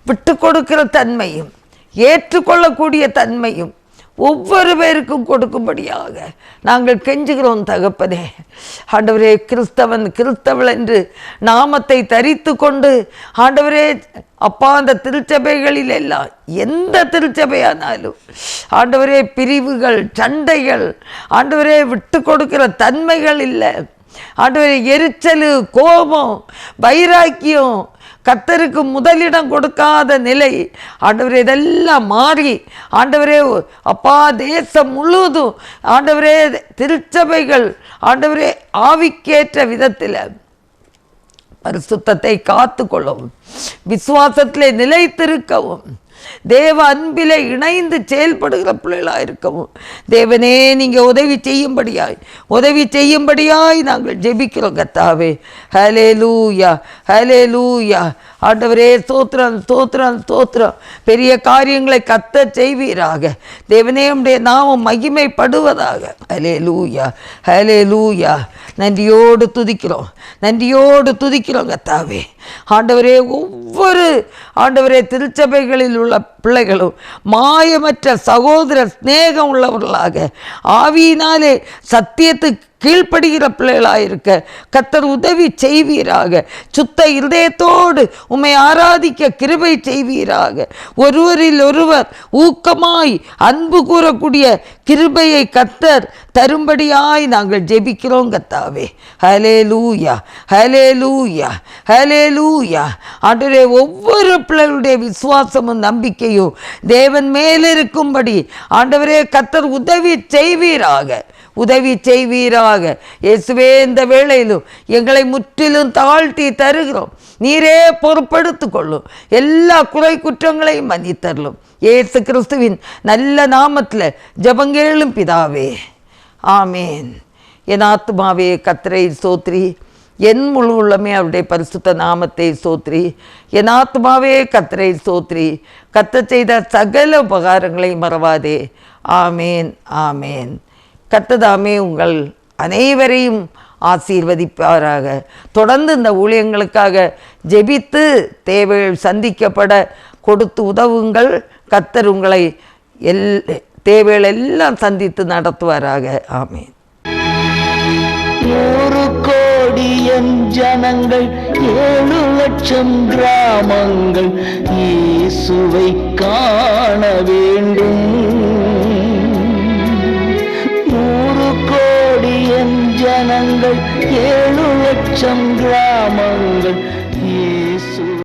விட்டு கொடுக்கிற தன்மையும் ஏற்றுக்கொள்ளக்கூடிய தன்மையும் ஒவ்வொரு பேருக்கும் கொடுக்கும்படியாக நாங்கள் கெஞ்சுகிறோம் தகப்பனே. ஆண்டவரே, கிறிஸ்தவள் என்று நாமத்தை தரித்து கொண்டு ஆண்டவரே அப்பா, அந்த திருச்சபைகளில் எல்லாம் எந்த திருச்சபையானாலும் ஆண்டவரே பிரிவுகள், சண்டைகள், ஆண்டவரே விட்டு கொடுக்கிற தன்மைகள் இல்லை ஆண்டவரே. எரிச்சல், கோபம், வைராக்கியம், கர்த்தருக்கு முதலிடம் கொடுக்காத நிலை ஆண்டவரே, இதெல்லாம் மாறி ஆண்டவரே அப்பா தேசம் முழுவதும் ஆண்டவரே திருச்சபைகள் ஆண்டவரே ஆவிக்கேற்ற விதத்தில் பரிசுத்தத்தை காத்து கொள்ளவும், விசுவாசத்திலே நிலைத்திருக்கவும், தேவ அன்பிலே இணைந்து செயல்படுகிற பிள்ளைகளாக இருக்கவும் தேவனே நீங்கள் உதவி செய்யும்படியாய் நாங்கள் ஜெபிக்கிறோம் கர்த்தாவே. ஹல்லேலூயா, ஹல்லேலூயா. ஆண்டவரே, ஸ்தோத்திரம், ஸ்தோத்திரம், ஸ்தோத்திரம். பெரிய காரியங்களை கர்த்தர் செய்வீராக. தேவனே, உம்முடைய நாமம் மகிமைப்படுவதாக. ஹல்லேலூயா, ஹல்லேலூயா. நன்றியோடு துதிக்கிறோம் கர்த்தாவே. ஆண்டவரே, ஒவ்வொரு ஆண்டவரே திருச்சபைகளில் உள்ள பிள்ளைகளும் மாயமற்ற சகோதர சிநேகம் உள்ளவர்களாக ஆவியினாலே சத்தியத்துக்கு கீழ்ப்படுகிற பிள்ளைகளாயிருக்க கர்த்தர் உதவி செய்வீராக. சுத்த இருதயத்தோடு உம்மை ஆராதிக்க கிருபை செய்வீராக. ஒருவரில் ஒருவர் ஊக்கமாய் அன்பு கூறக்கூடிய கிருபையை கர்த்தர் தரும்படியாய் நாங்கள் ஜெபிக்கிறோம் கர்த்தாவே. ஹல்லேலூயா, ஹல்லேலூயா, ஹல்லேலூயா. ஆண்டவரே, ஒவ்வொரு பிள்ளைகளுடைய விசுவாசமும் நம்பிக்கையும் தேவன் மேலிருக்கும்படி ஆண்டவரே கர்த்தர் உதவி செய்வீராக. இயேசுவே, இந்த வேளையிலும் எங்களை முற்றிலும் தாழ்த்தி தருகிறோம். நீரே பொறுப்படுத்திக் கொள்ளும், எல்லா குறை குற்றங்களையும் மன்னித்தரலும். இயேசு கிறிஸ்துவின் நல்ல நாமத்தில் ஜெபங்கேளும் பிதாவே, ஆமேன். என் ஆத்துமாவே கர்த்தரை ஸ்தோத்திரி, என் முழு உள்ளமே அவருடைய பரிசுத்த நாமத்தை ஸ்தோத்திரி. என் ஆத்துமாவே கர்த்தரை ஸ்தோத்திரி, கர்த்தர் செய்த சகல உபகாரங்களை மறவாதே. ஆமேன், ஆமேன். கர்த்ததாமே உங்கள் அனைவரையும் ஆசீர்வதிப்பாராக. தொடர்ந்து இந்த ஊழியங்களுக்காக ஜெபித்து தேவைகள் சந்திக்கப்பட கொடுத்து உதவுங்கள். கர்த்தர் உங்களை தேவைகள் எல்லாம் சந்தித்து நடத்துவாராக. ஆமேன். 100 கோடி ஜனங்கள் 7 லட்சம் கிராமங்கள் இயேசுவை காண வேண்டும். 100 கோடி ஜனங்கள் 7 லட்சம் கிராமங்கள்